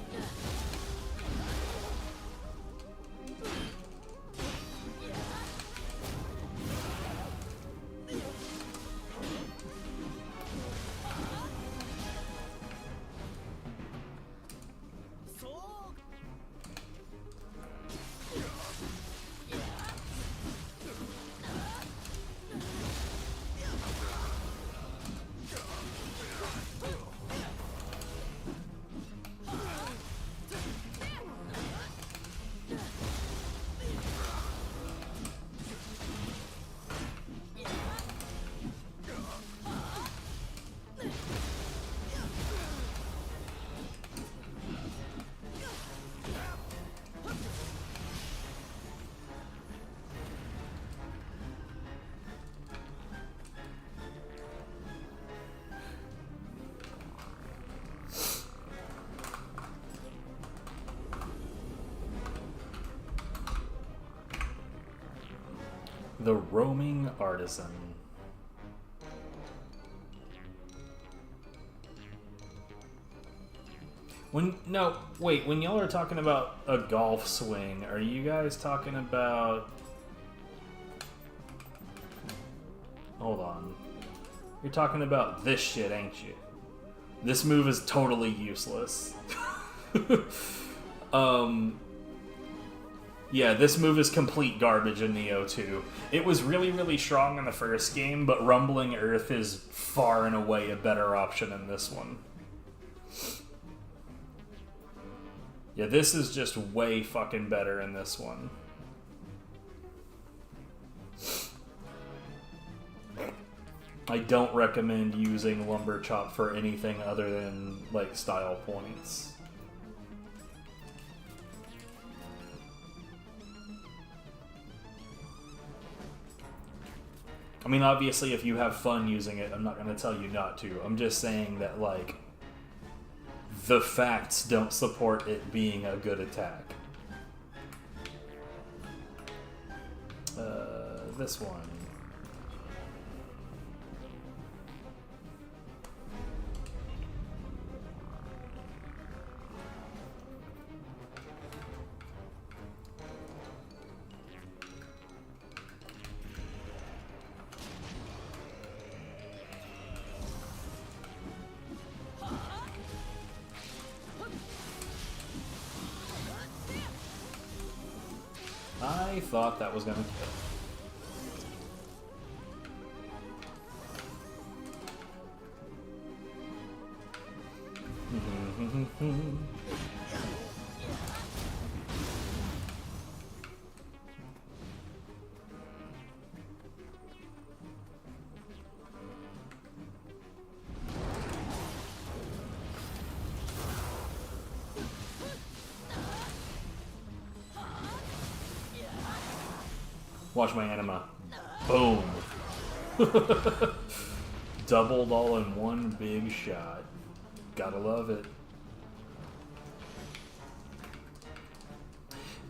The roaming artisan. When y'all are talking about a golf swing, are you guys talking about... Hold on. You're talking about this shit, ain't you? This move is totally useless. Yeah, this move is complete garbage in Nioh 2. It was really, really strong in the first game, but Rumbling Earth is far and away a better option in this one. Yeah, this is just way fucking better in this one. I don't recommend using Lumber Chop for anything other than, like, style points. I mean, obviously, if you have fun using it, I'm not going to tell you not to. I'm just saying that, like, the facts don't support it being a good attack. This one. I thought that was gonna kill. Watch my anima. Boom. Doubled all in one big shot. Gotta love it.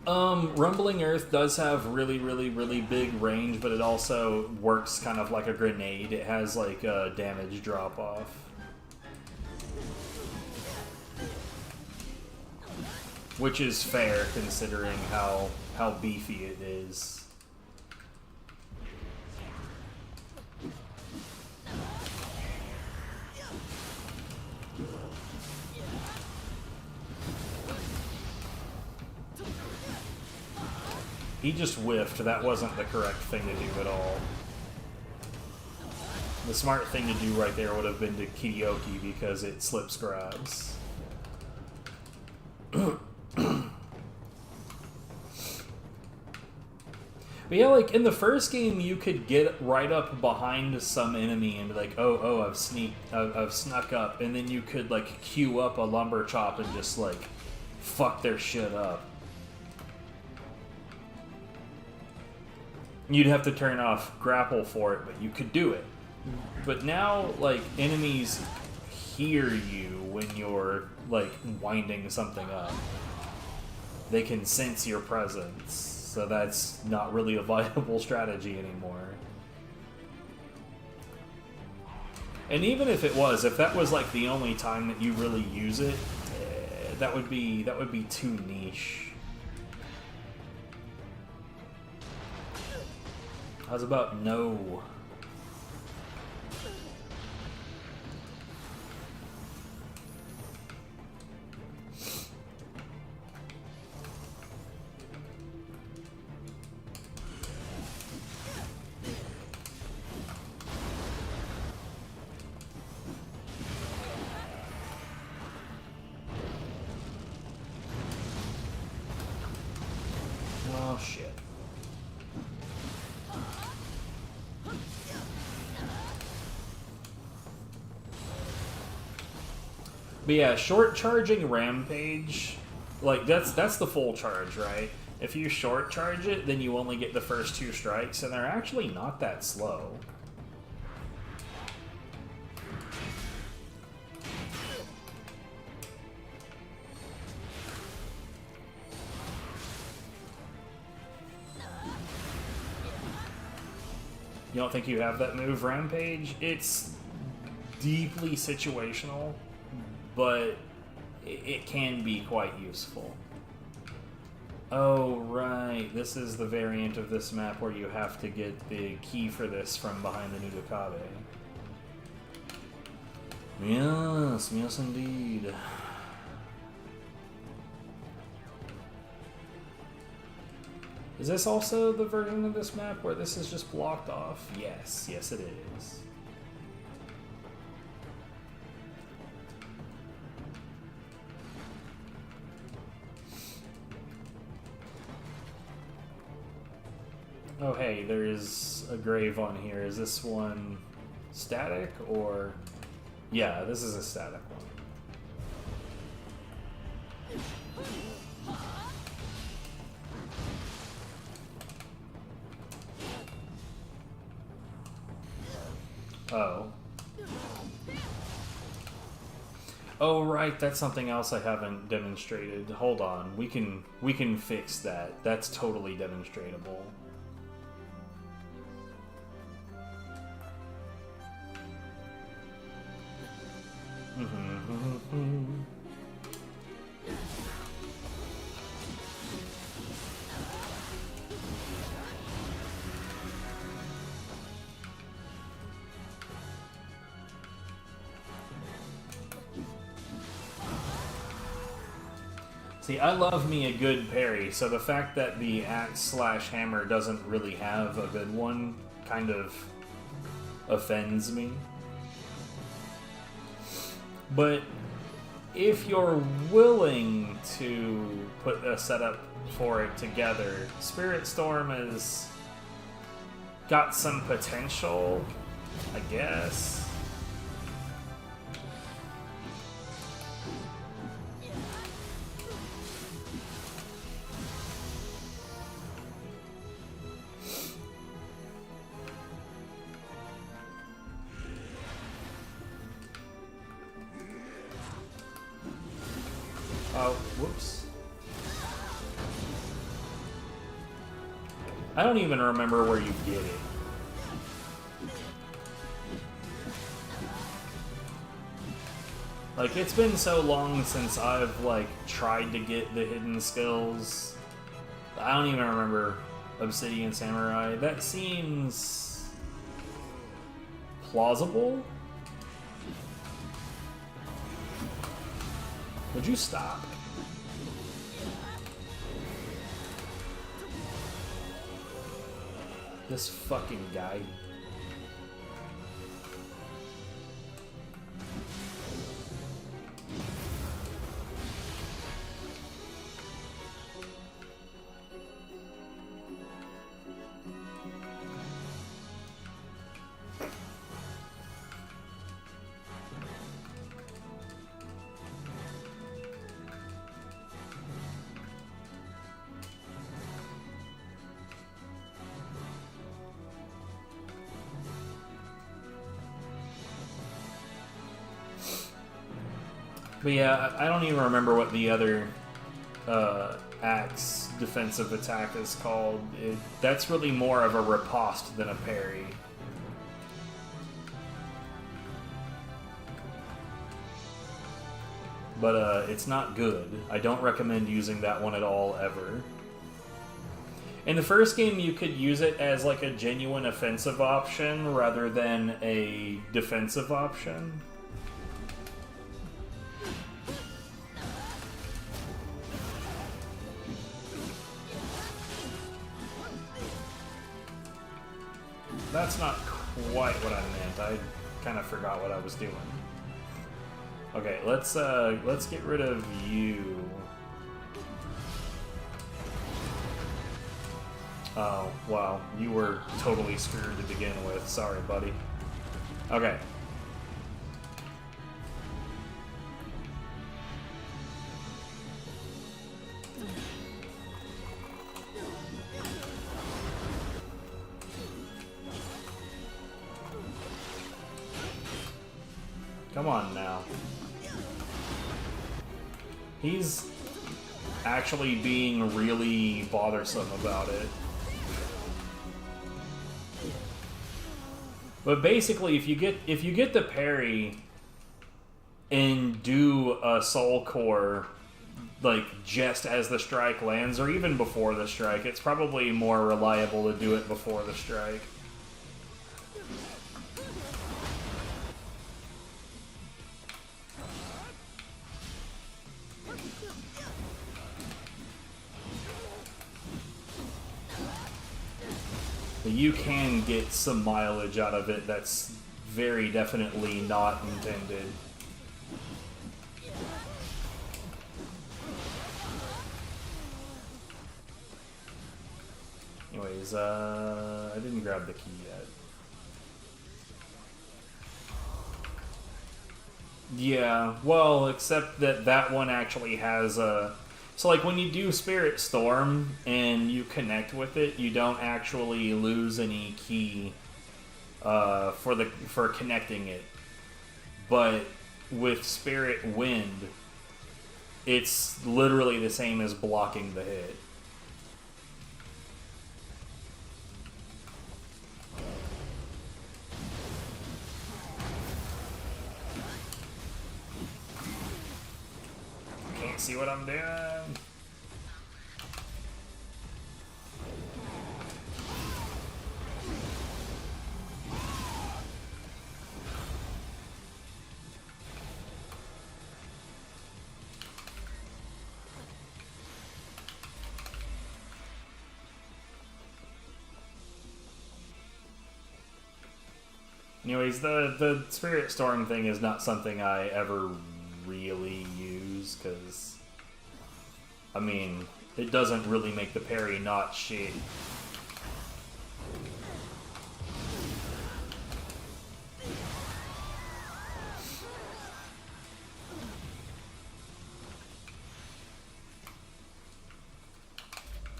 Rumbling Earth does have really, really, really big range, but it also works kind of like a grenade. It has like a damage drop off. Which is fair considering how beefy it is. He just whiffed. That wasn't the correct thing to do at all. The smart thing to do right there would have been to Kyoki because it slips grabs. But yeah, like in the first game, you could get right up behind some enemy and be like, "Oh, I've snuck up," and then you could like queue up a lumber chop and just like fuck their shit up. You'd have to turn off grapple for it, but you could do it. But now, like, enemies hear you when you're, like, winding something up. They can sense your presence, so that's not really a viable strategy anymore. And even if it was, if that was, like, the only time that you really use it, that would be too niche. How's about no? Oh shit. But yeah, short charging Rampage, like that's the full charge, right? If you short charge it, then you only get the first 2 strikes, and they're actually not that slow. You don't think you have that move, Rampage? It's deeply situational, but it can be quite useful. Oh, right. This is the variant of this map where you have to get the key for this from behind the Nudakabe. Yes, yes indeed. Is this also the version of this map where this is just blocked off? Yes, yes it is. Oh hey, there is a grave on here. Is this one static or... Yeah, this is a static one. Oh. Oh right, that's something else I haven't demonstrated. Hold on, we can fix that. That's totally demonstratable. See, I love me a good parry, so the fact that the axe/hammer doesn't really have a good one kind of offends me. But if you're willing to put a setup for it together, Spirit Storm has got some potential, I guess. Oh, whoops. I don't even remember where you get it. Like, it's been so long since I've, like, tried to get the hidden skills. I don't even remember Obsidian Samurai. That seems plausible? Would you stop? This fucking guy. But yeah, I don't even remember what the other axe defensive attack is called. That's really more of a riposte than a parry. But it's not good. I don't recommend using that one at all, ever. In the first game, you could use it as like a genuine offensive option rather than a defensive option. That's not quite what I meant. I kind of forgot what I was doing. Okay, let's get rid of you. Oh, wow. You were totally screwed to begin with. Sorry, buddy. Okay. Come on now. He's actually being really bothersome about it. But basically, if you get the parry and do a soul core like just as the strike lands, or even before the strike, it's probably more reliable to do it before the strike. You can get some mileage out of it that's very definitely not intended. Anyways, I didn't grab the key yet. Yeah, well, except that that one actually has a... So, like, when you do Spirit Storm and you connect with it, you don't actually lose any key for connecting it. But with Spirit Wind, it's literally the same as blocking the hit. Can't see what I'm doing. Anyways, the Spirit Storm thing is not something I ever really use. times, because, I mean, it doesn't really make the parry not shit.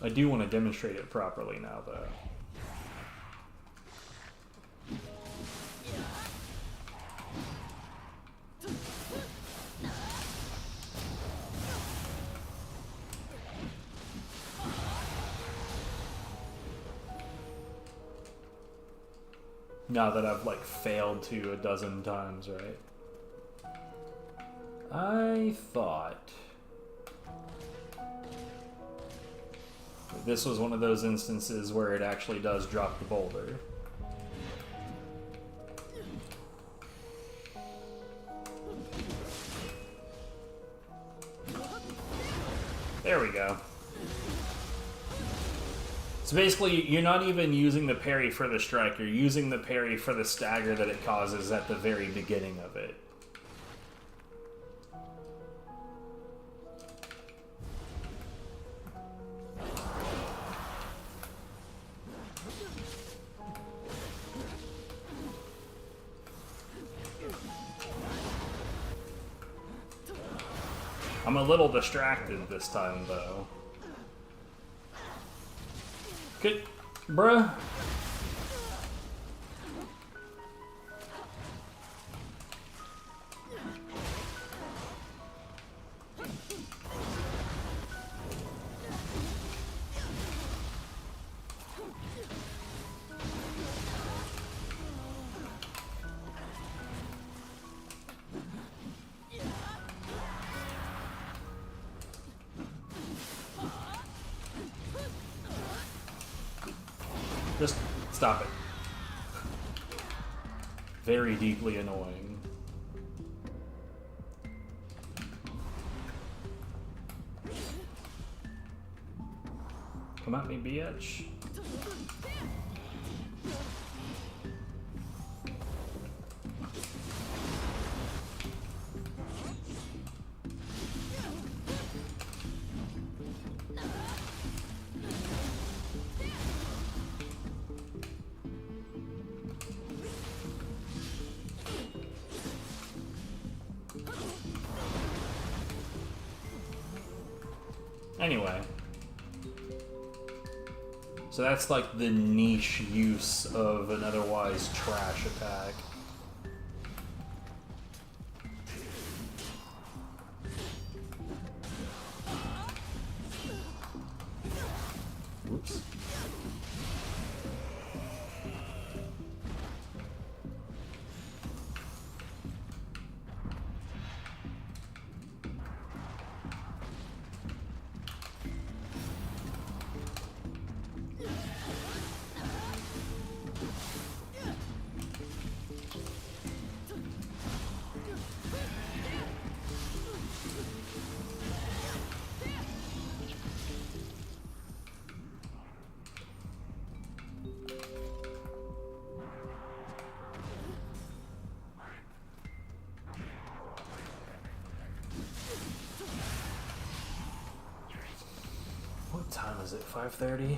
I do want to demonstrate it properly now, though. Now that I've, like, failed to a dozen times, right? I thought this was one of those instances where it actually does drop the boulder. There we go. So basically, you're not even using the parry for the strike, you're using the parry for the stagger that it causes at the very beginning of it. I'm a little distracted this time, though. Good, bruh. Just stop it. Very deeply annoying. Come at me, bitch. Anyway, so that's like the niche use of an otherwise trash attack. Whoops. What time is it? 5:30?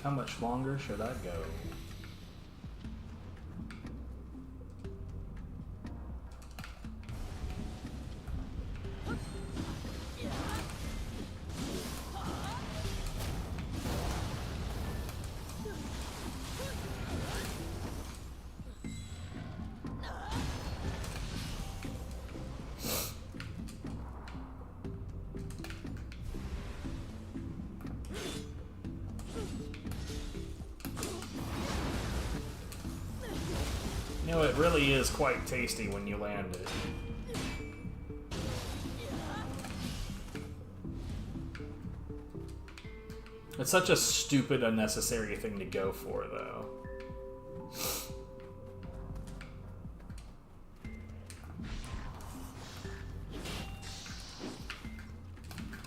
How much longer should I go? You know, it really is quite tasty when you land it. It's such a stupid, unnecessary thing to go for, though.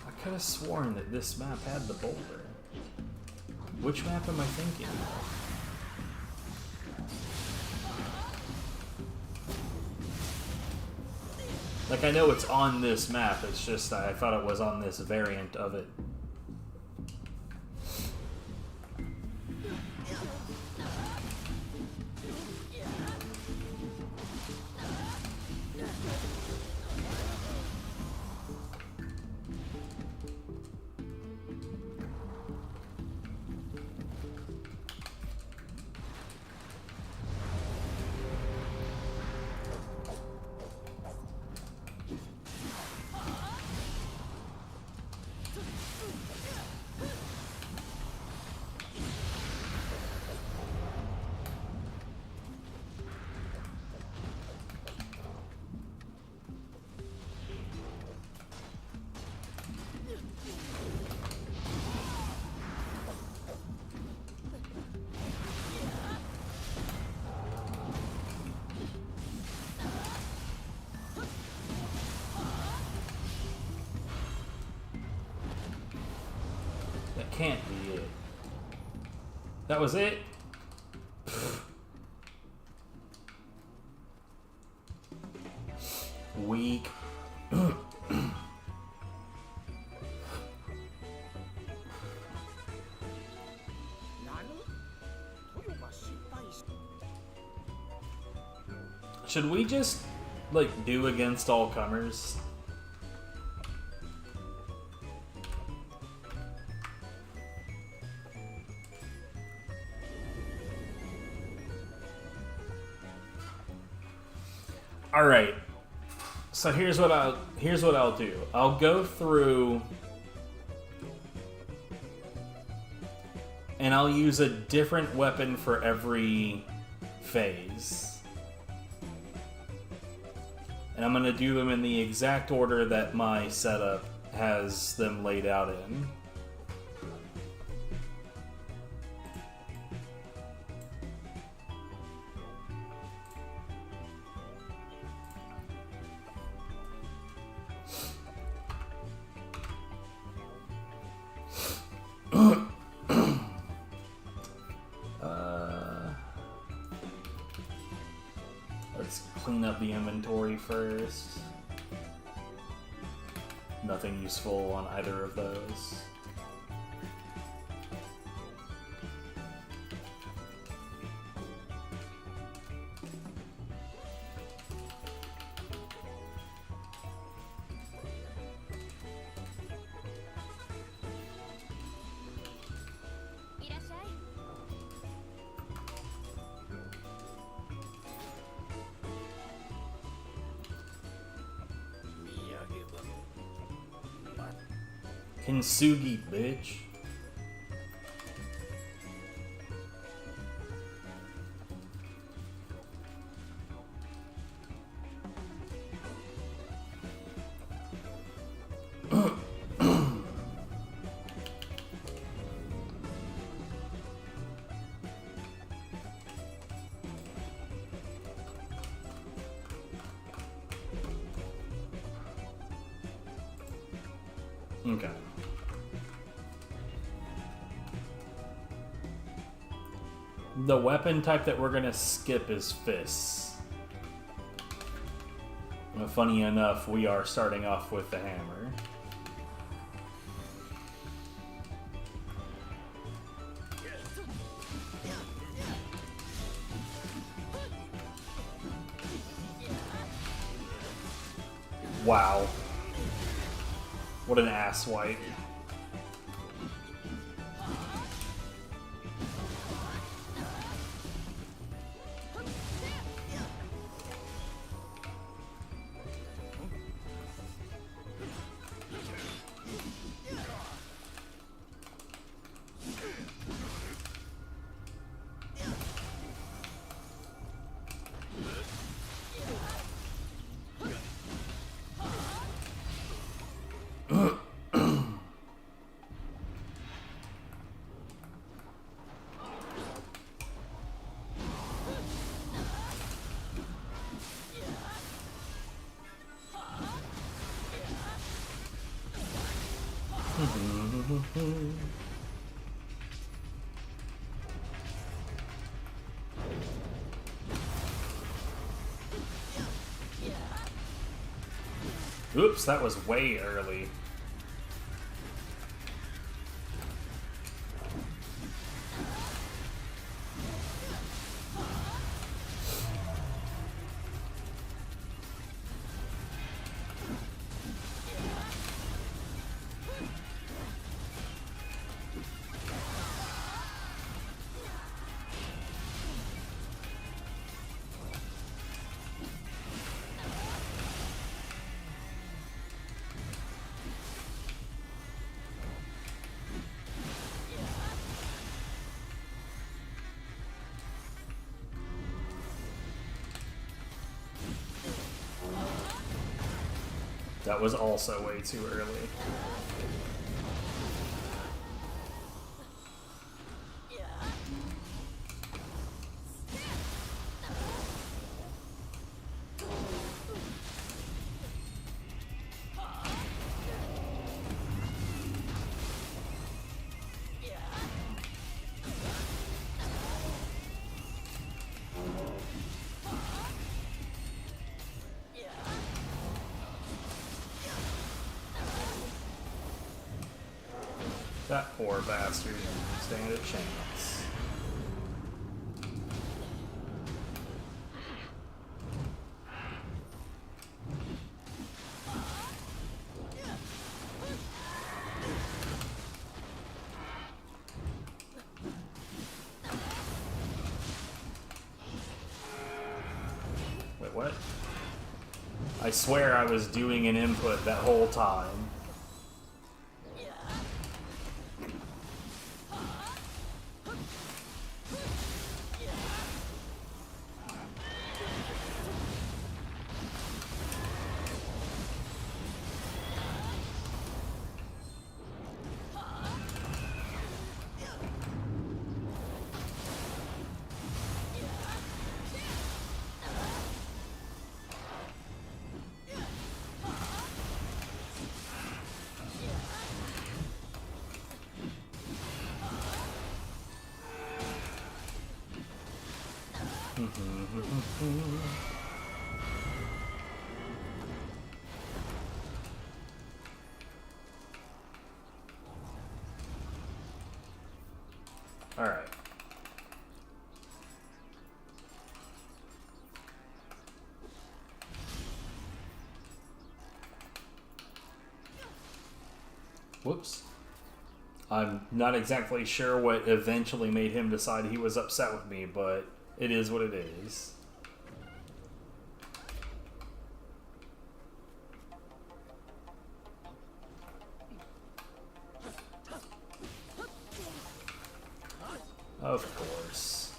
I could have sworn that this map had the boulder. Which map am I thinking of? Like, I know it's on this map, it's just I thought it was on this variant of it. Can't be it. That was it? Weak. Should we just, like, do against all comers? All right. So here's what I'll do. I'll go through and I'll use a different weapon for every phase. And I'm going to do them in the exact order that my setup has them laid out in. Let's clean up the inventory first. Nothing useful on either of those. Kintsugi, bitch. Okay. The weapon type that we're gonna skip is fists. Funny enough, we are starting off with the hammer. Wow. What an ass wipe. Oops, that was way early. That was also way too early. That poor bastard didn't stand a chance. Wait, what? I swear I was doing an input that whole time. All right. Whoops. I'm not exactly sure what eventually made him decide he was upset with me, but it is what it is. Of course.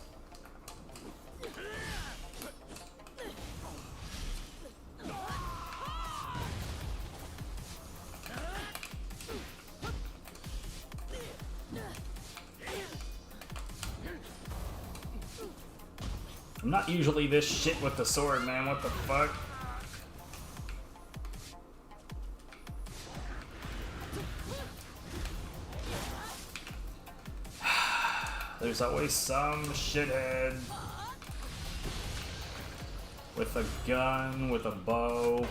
I'm not usually this shit with the sword, man. What the fuck? There's always some shithead with a gun, with a bow.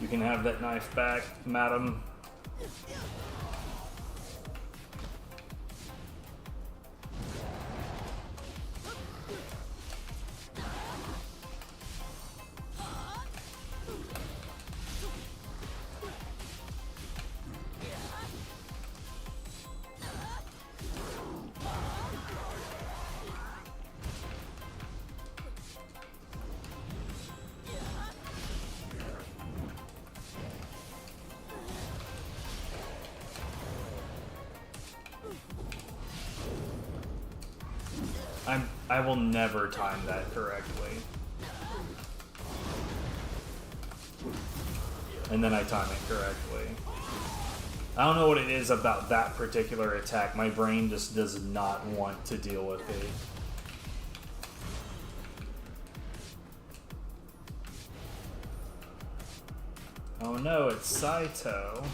You can have that knife back, madam. I will never time that correctly. And then I time it correctly. I don't know what it is about that particular attack. My brain just does not want to deal with it. Oh no, it's Saito.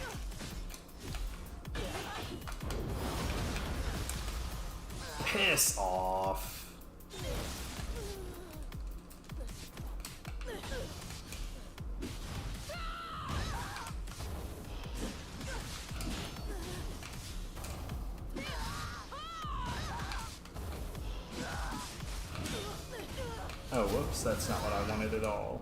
Piss off. Oh, whoops, that's not what I wanted at all.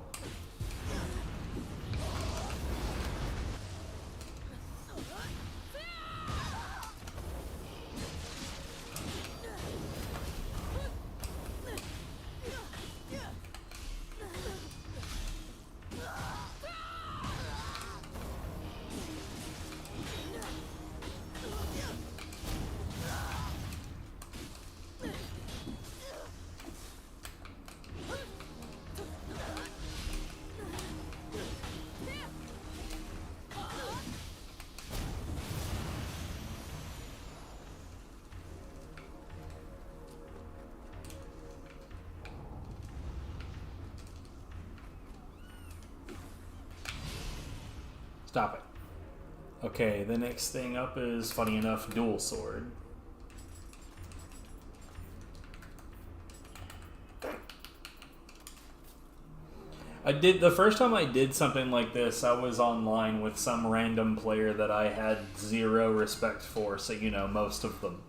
Stop it. Okay, the next thing up is, funny enough, dual sword. The first time I did something like this, I was online with some random player that I had zero respect for, so you know, most of them.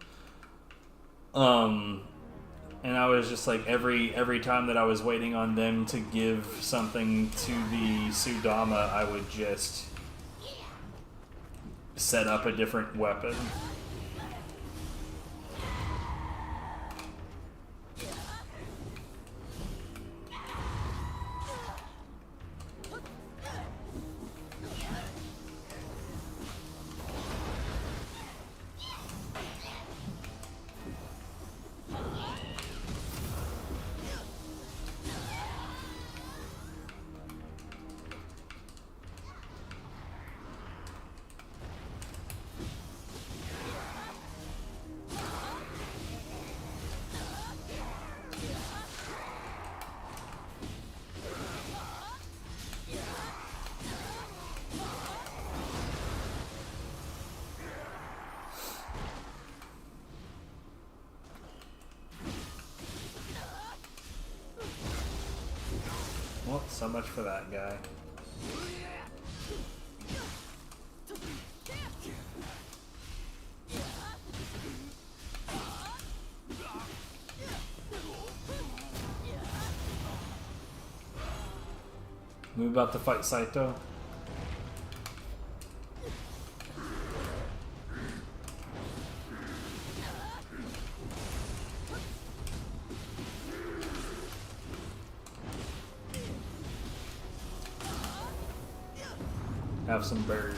And I was just like, every time that I was waiting on them to give something to the Sudama, I would just set up a different weapon. Well, so much for that guy. We about to fight Saito? Have some bird.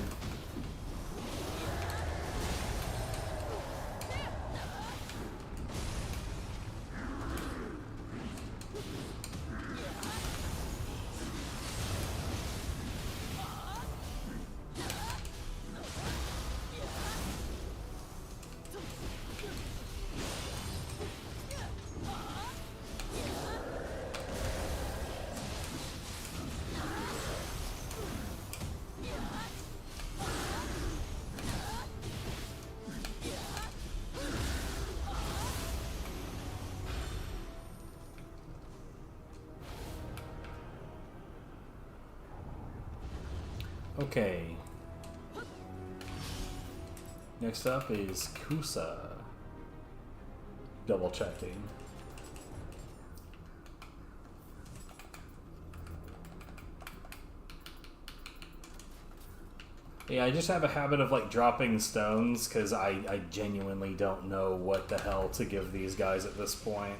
Okay. Next up is Kusa. Double checking. Yeah, I just have a habit of like dropping stones because I genuinely don't know what the hell to give these guys at this point.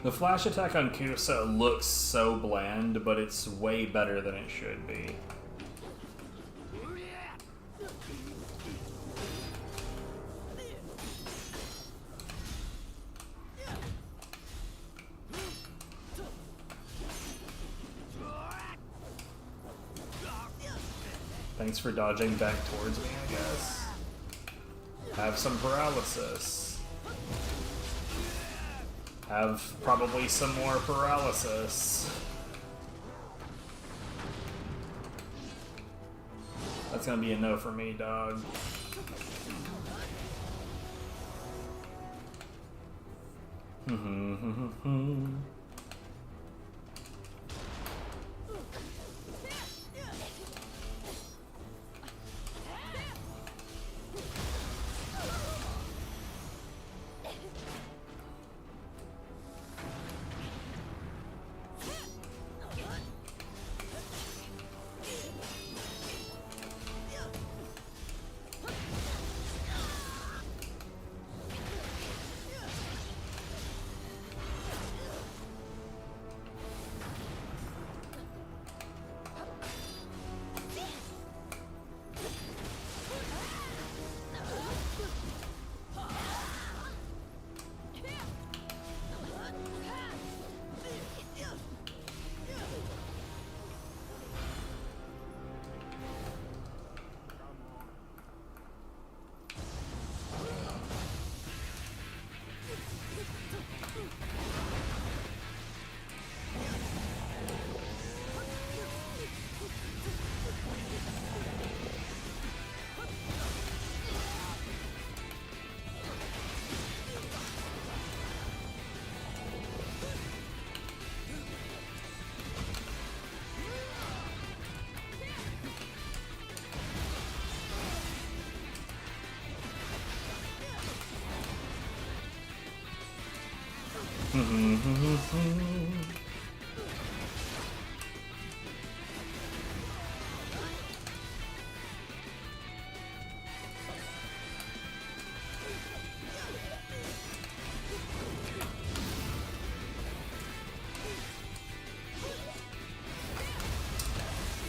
The flash attack on Kusa looks so bland, but it's way better than it should be. Thanks for dodging back towards me, I guess. Have some paralysis. have probably some more paralysis. That's gonna be a no for me, dog.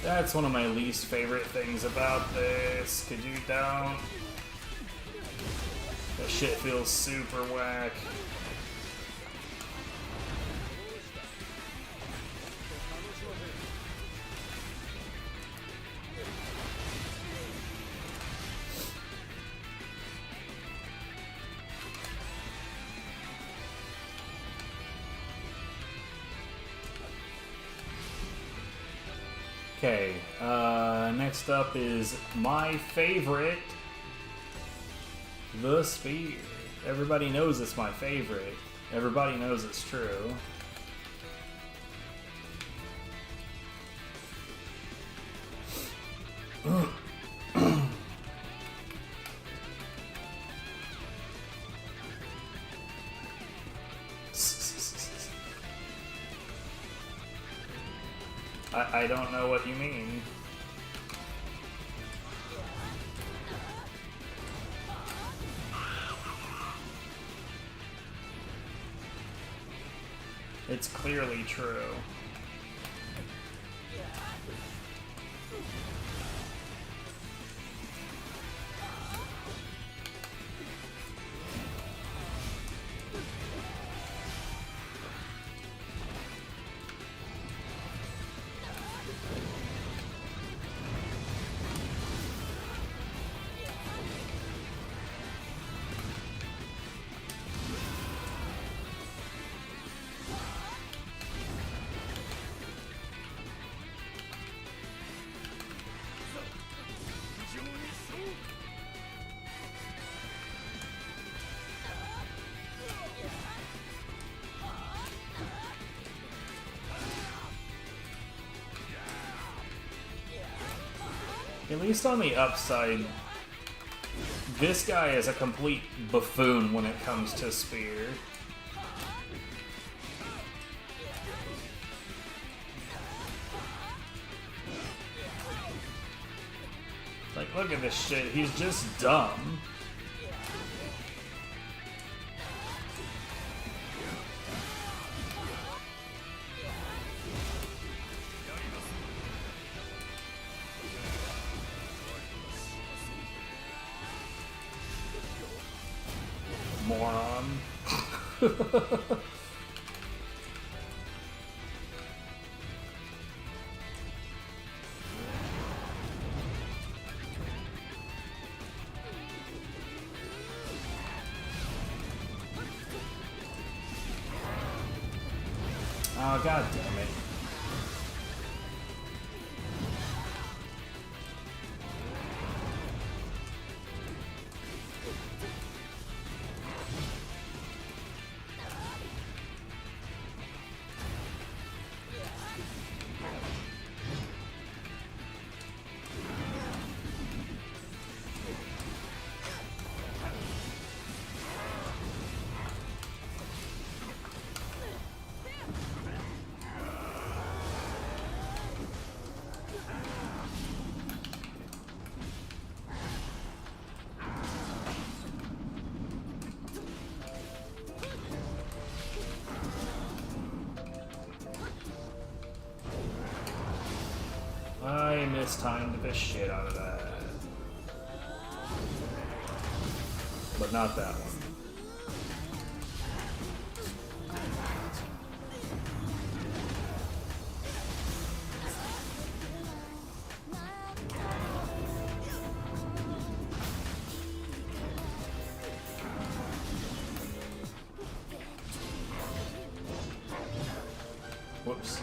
That's one of my least favorite things about this. Could you don't? That shit feels super whack. Okay, next up is my favorite, the spear. Everybody knows it's my favorite. Everybody knows it's true. I don't know what you mean. It's clearly true. At least on the upside, this guy is a complete buffoon when it comes to spear. Like, look at this shit, he's just dumb. Moron. Oh, god damn it. I mistimed the shit out of that. But not that one. Whoops.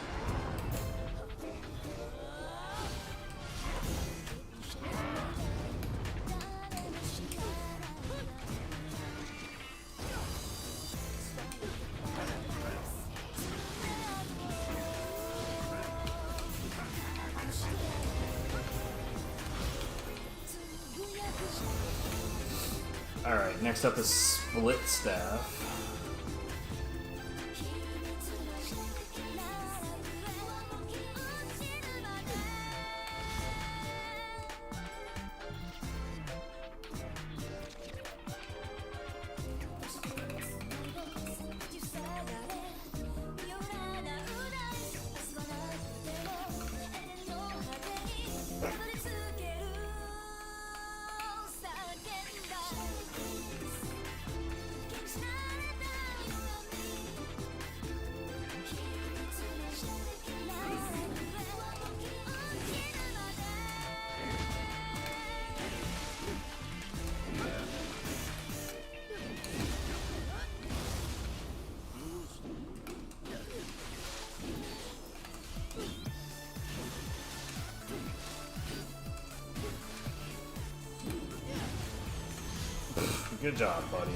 Alright, next up is Split Staff. Good job, buddy.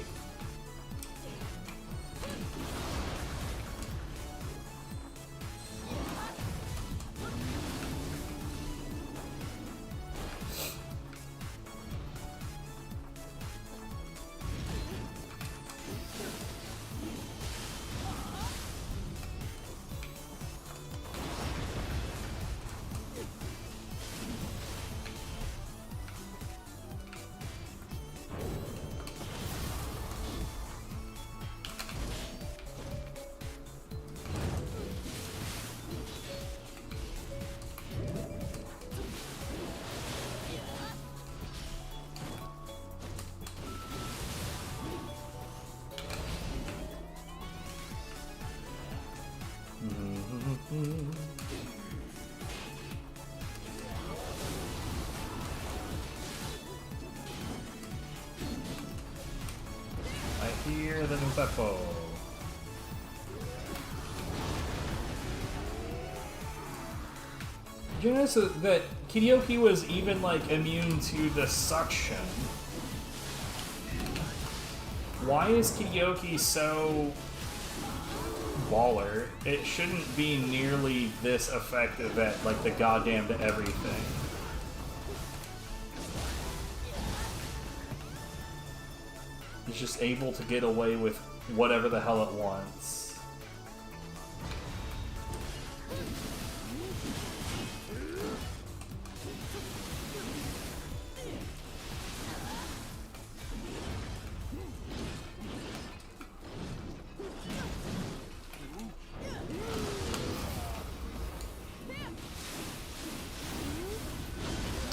I hear the new Beppo. Did you notice that Kiryoki was even like immune to the suction? Why is Kiryoki so baller? It shouldn't be nearly this effective at like the goddamn everything. He's just able to get away with whatever the hell it wants.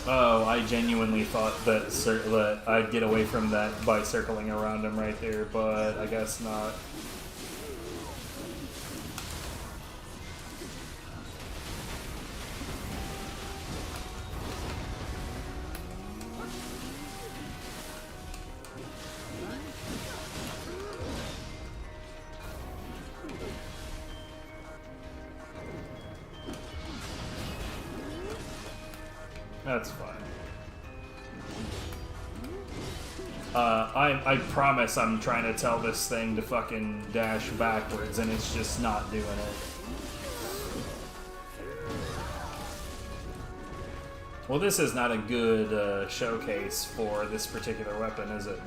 Oh, I genuinely thought that, that I'd get away from that by circling around him right there, but I guess not. That's fine. I promise I'm trying to tell this thing to fucking dash backwards, and it's just not doing it. Well, this is not a good showcase for this particular weapon, is it?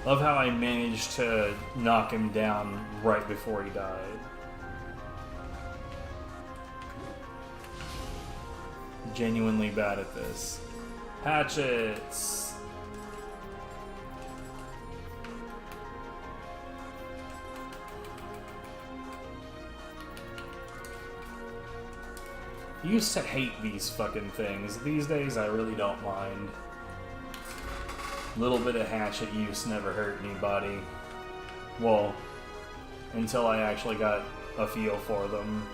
Love how I managed to knock him down right before he died. Genuinely bad at this. Hatchets! I used to hate these fucking things. These days I really don't mind. A little bit of hatchet use never hurt anybody. Well, until I actually got a feel for them.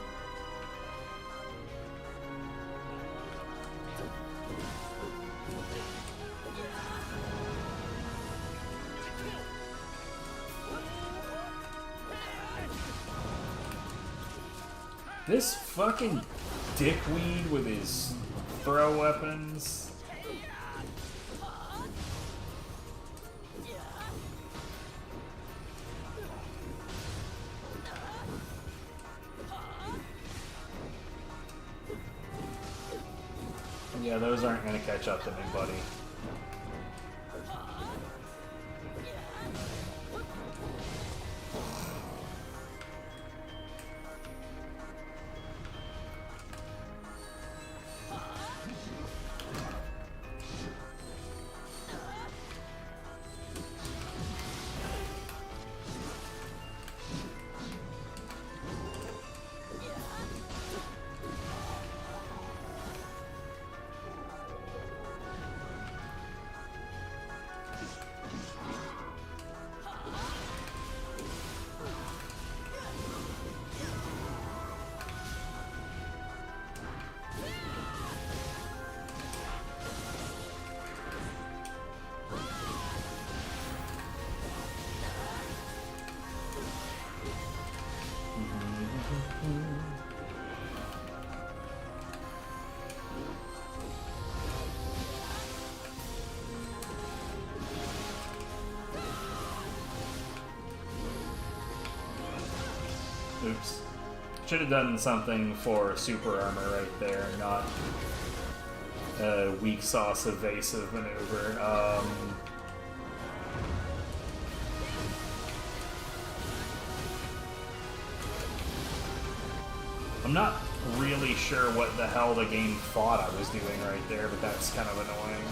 This fucking dickweed with his throw weapons. Yeah, those aren't gonna catch up to me, buddy. Oops. Should have done something for super armor right there, not a weak sauce evasive maneuver. I'm not really sure what the hell the game thought I was doing right there, but that's kind of annoying.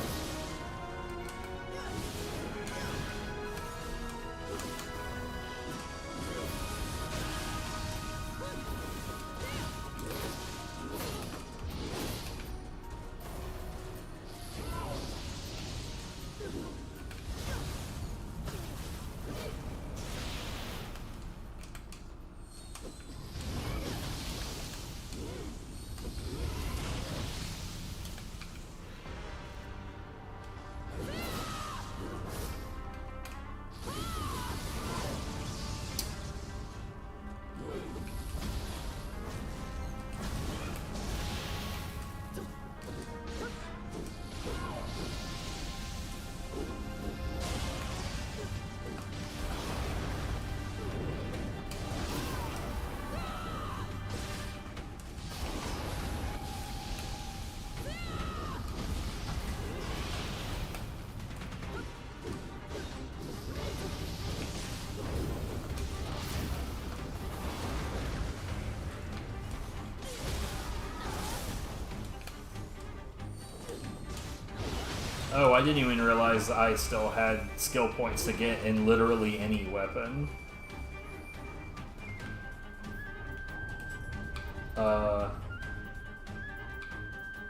Oh, I didn't even realize I still had skill points to get in literally any weapon.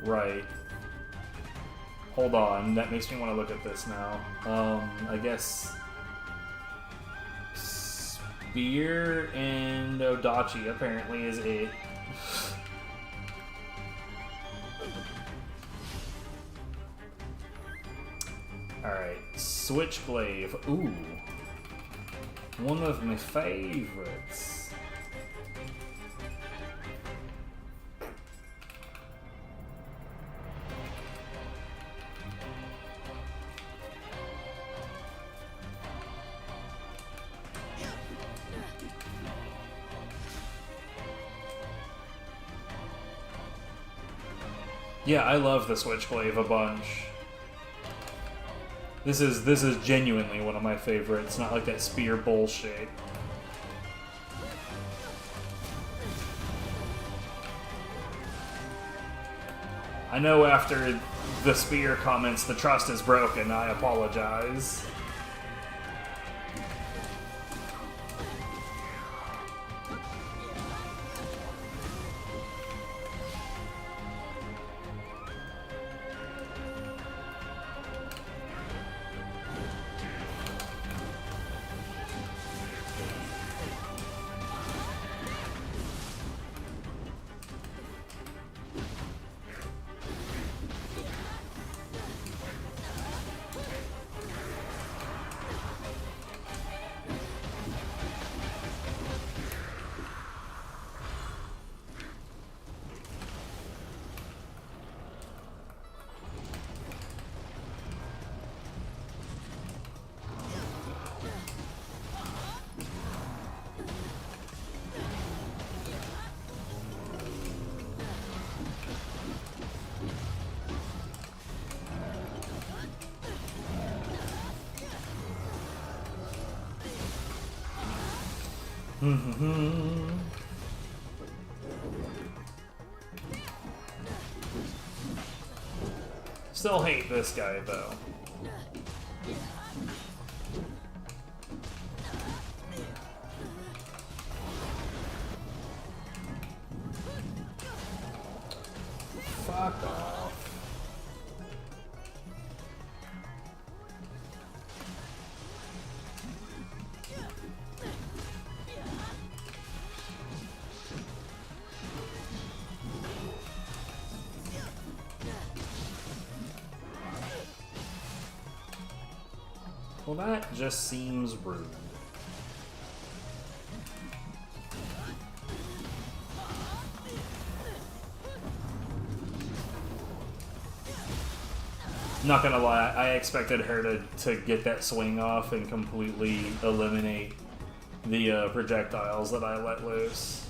Right. Hold on, that makes me want to look at this now. I guess... Spear and Odachi apparently is it. Alright, Switchglaive. Ooh. One of my favorites. Yeah, I love the Switchglaive a bunch. This is genuinely one of my favorites, not like that spear bullshit. I know after the spear comments the trust is broken, I apologize. Still hate this guy though. Fuck off. Well, that just seems rude. Not gonna lie, I expected her to get that swing off and completely eliminate the projectiles that I let loose.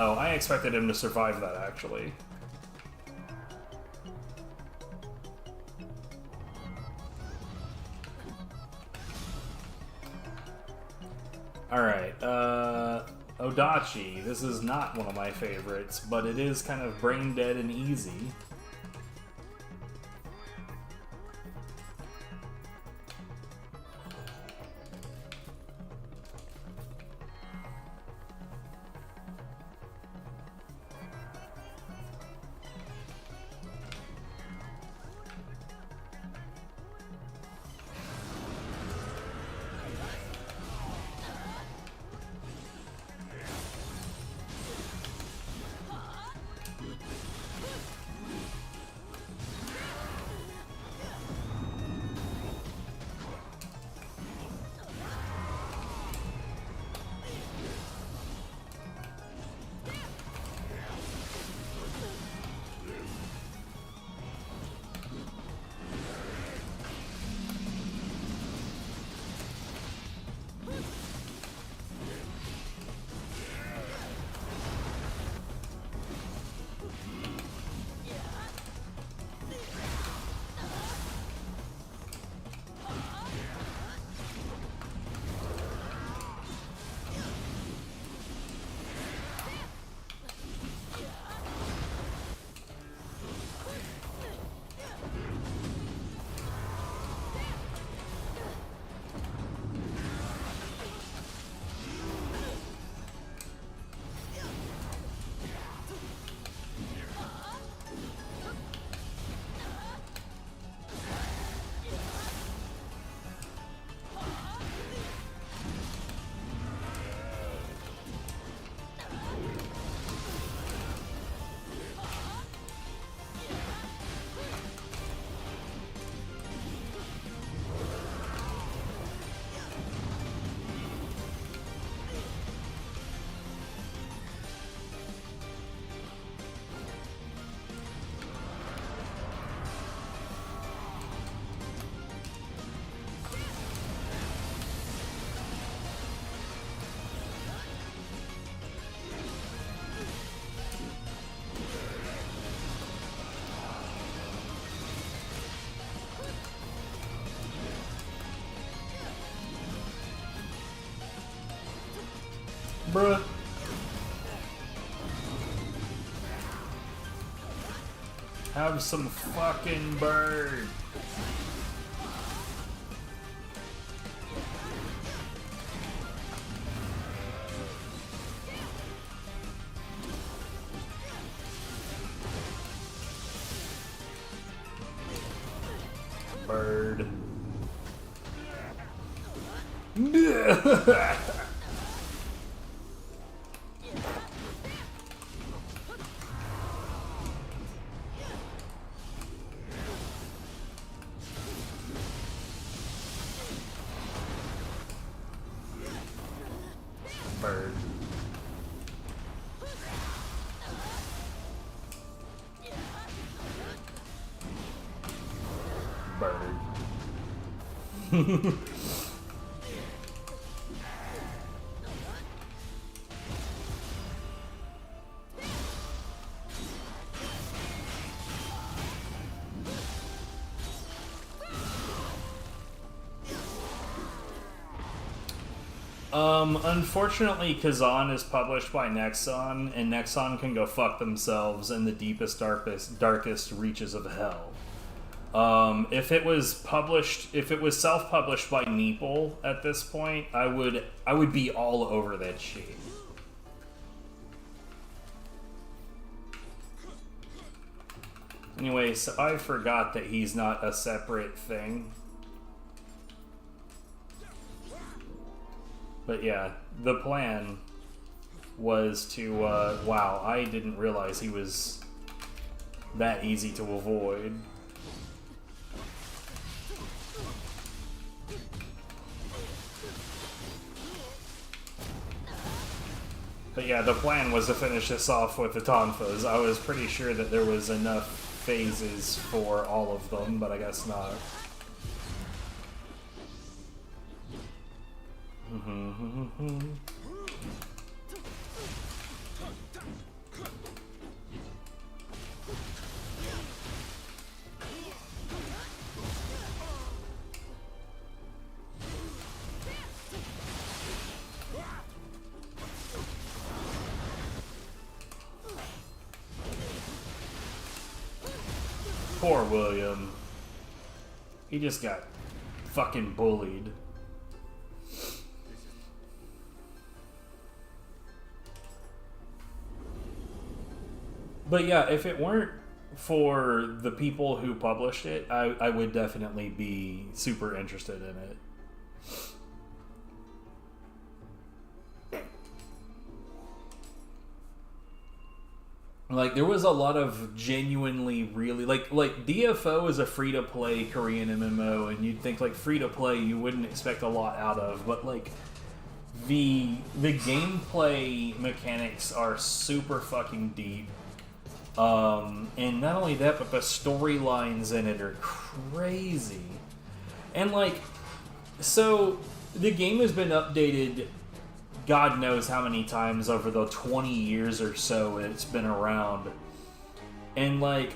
Oh, I expected him to survive that, actually. Alright, Odachi. This is not one of my favorites, but it is kind of brain dead and easy. Bruh. Have some fucking bird. Bird. Bird. Bird. Unfortunately, Kazan is published by Nexon, and Nexon can go fuck themselves in the deepest, darkest reaches of hell. If it was self-published by Meeple at this point, I would be all over that shit. Anyway, so I forgot that he's not a separate thing. But yeah, the plan was to, wow, I didn't realize he was that easy to avoid. But yeah, the plan was to finish this off with the Tonfas. I was pretty sure that there was enough phases for all of them, but I guess not. Poor William. He just got fucking bullied. But yeah, if it weren't for the people who published it, I would definitely be super interested in it. Like, there was a lot of genuinely really... Like DFO is a free-to-play Korean MMO, and you'd think, like, free-to-play you wouldn't expect a lot out of, but, like, the gameplay mechanics are super fucking deep. And not only that, but the storylines in it are crazy. And, like, so the game has been updated God knows how many times over the 20 years or so it's been around. And, like,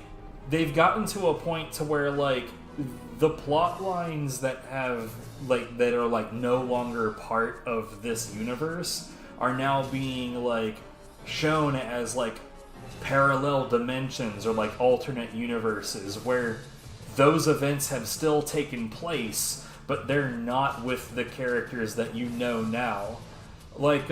they've gotten to a point to where, like, the plot lines that have, like, that are, like, no longer part of this universe are now being, like, shown as, like, parallel dimensions or, like, alternate universes where those events have still taken place, but they're not with the characters that you know now. Like,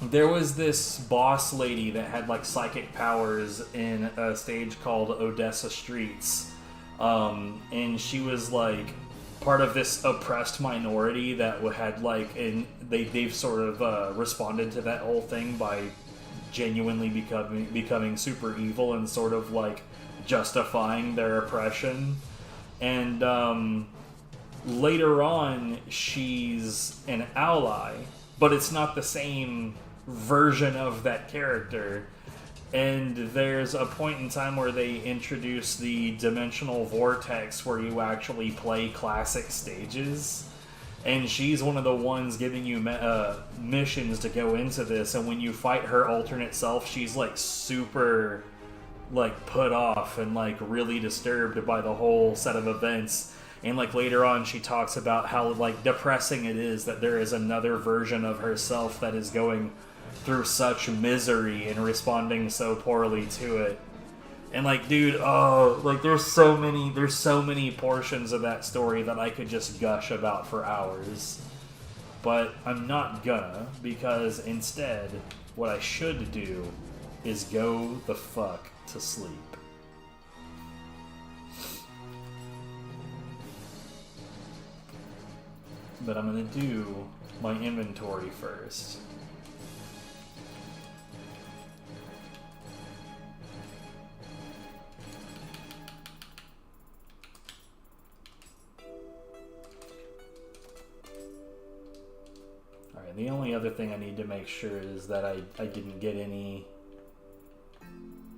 there was this boss lady that had, like, psychic powers in a stage called Odessa Streets. And she was, like, part of this oppressed minority that had, like, and they've sort of responded to that whole thing by genuinely becoming super evil and sort of, like, justifying their oppression. And, later on, she's an ally, but it's not the same version of that character. And there's a point in time where they introduce the dimensional vortex where you actually play classic stages. And she's one of the ones giving you missions to go into this. And when you fight her alternate self, she's, like, super, like, put off and, like, really disturbed by the whole set of events. And like later on she talks about how like depressing it is that there is another version of herself that is going through such misery and responding so poorly to it. And like, dude, oh, like there's so many portions of that story that I could just gush about for hours. But I'm not gonna, because instead, what I should do is go the fuck to sleep. But I'm gonna do my inventory first. Alright, the only other thing I need to make sure is that I didn't get any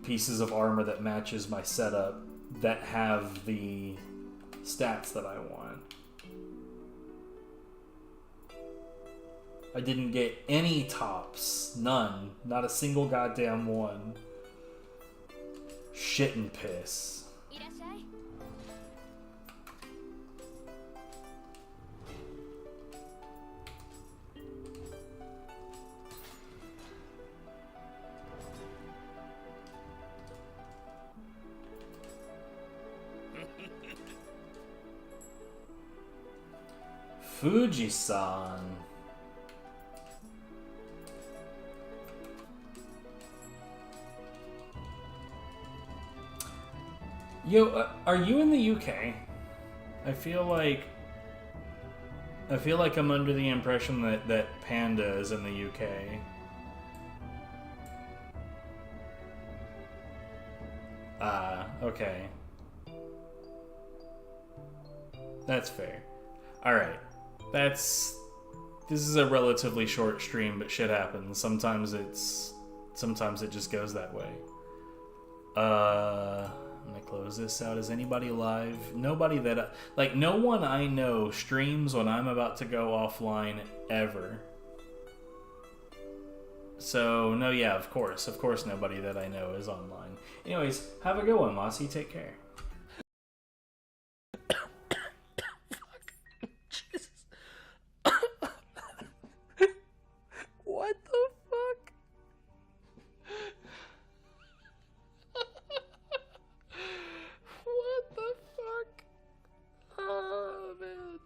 pieces of armor that matches my setup that have the stats that I want. I didn't get any tops. None. Not a single goddamn one. Shit and piss. Fuji-san. Yo, are you in the UK? I feel like I'm under the impression that Panda is in the UK. Okay. That's fair. Alright. This is a relatively short stream, but shit happens. Sometimes it just goes that way. I'm gonna close this out. Is anybody live? Nobody that no one I know streams when I'm about to go offline ever. So no, yeah, of course nobody that I know is online. Anyways, have a good one, Mossy. Take care. What the fuck? What the fuck? Oh, man.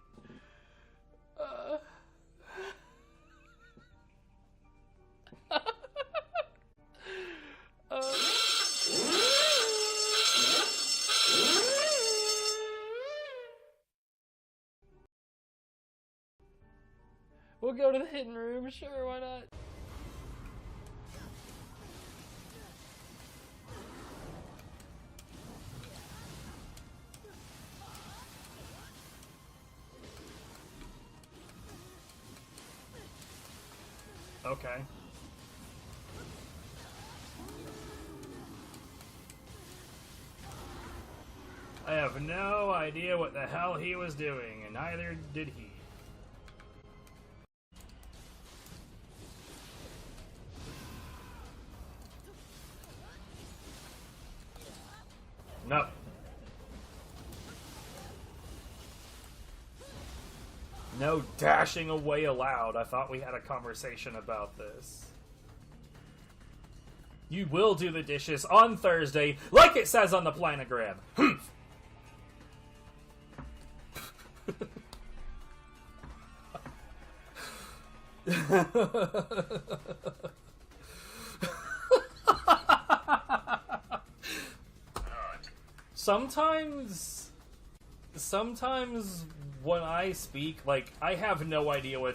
We'll go to the hidden room, sure, why not? Okay. I have no idea what the hell he was doing, and neither did he. No. No dashing away allowed. I thought we had a conversation about this. You will do the dishes on Thursday, like it says on the planogram. Sometimes when I speak, like, I have no idea what's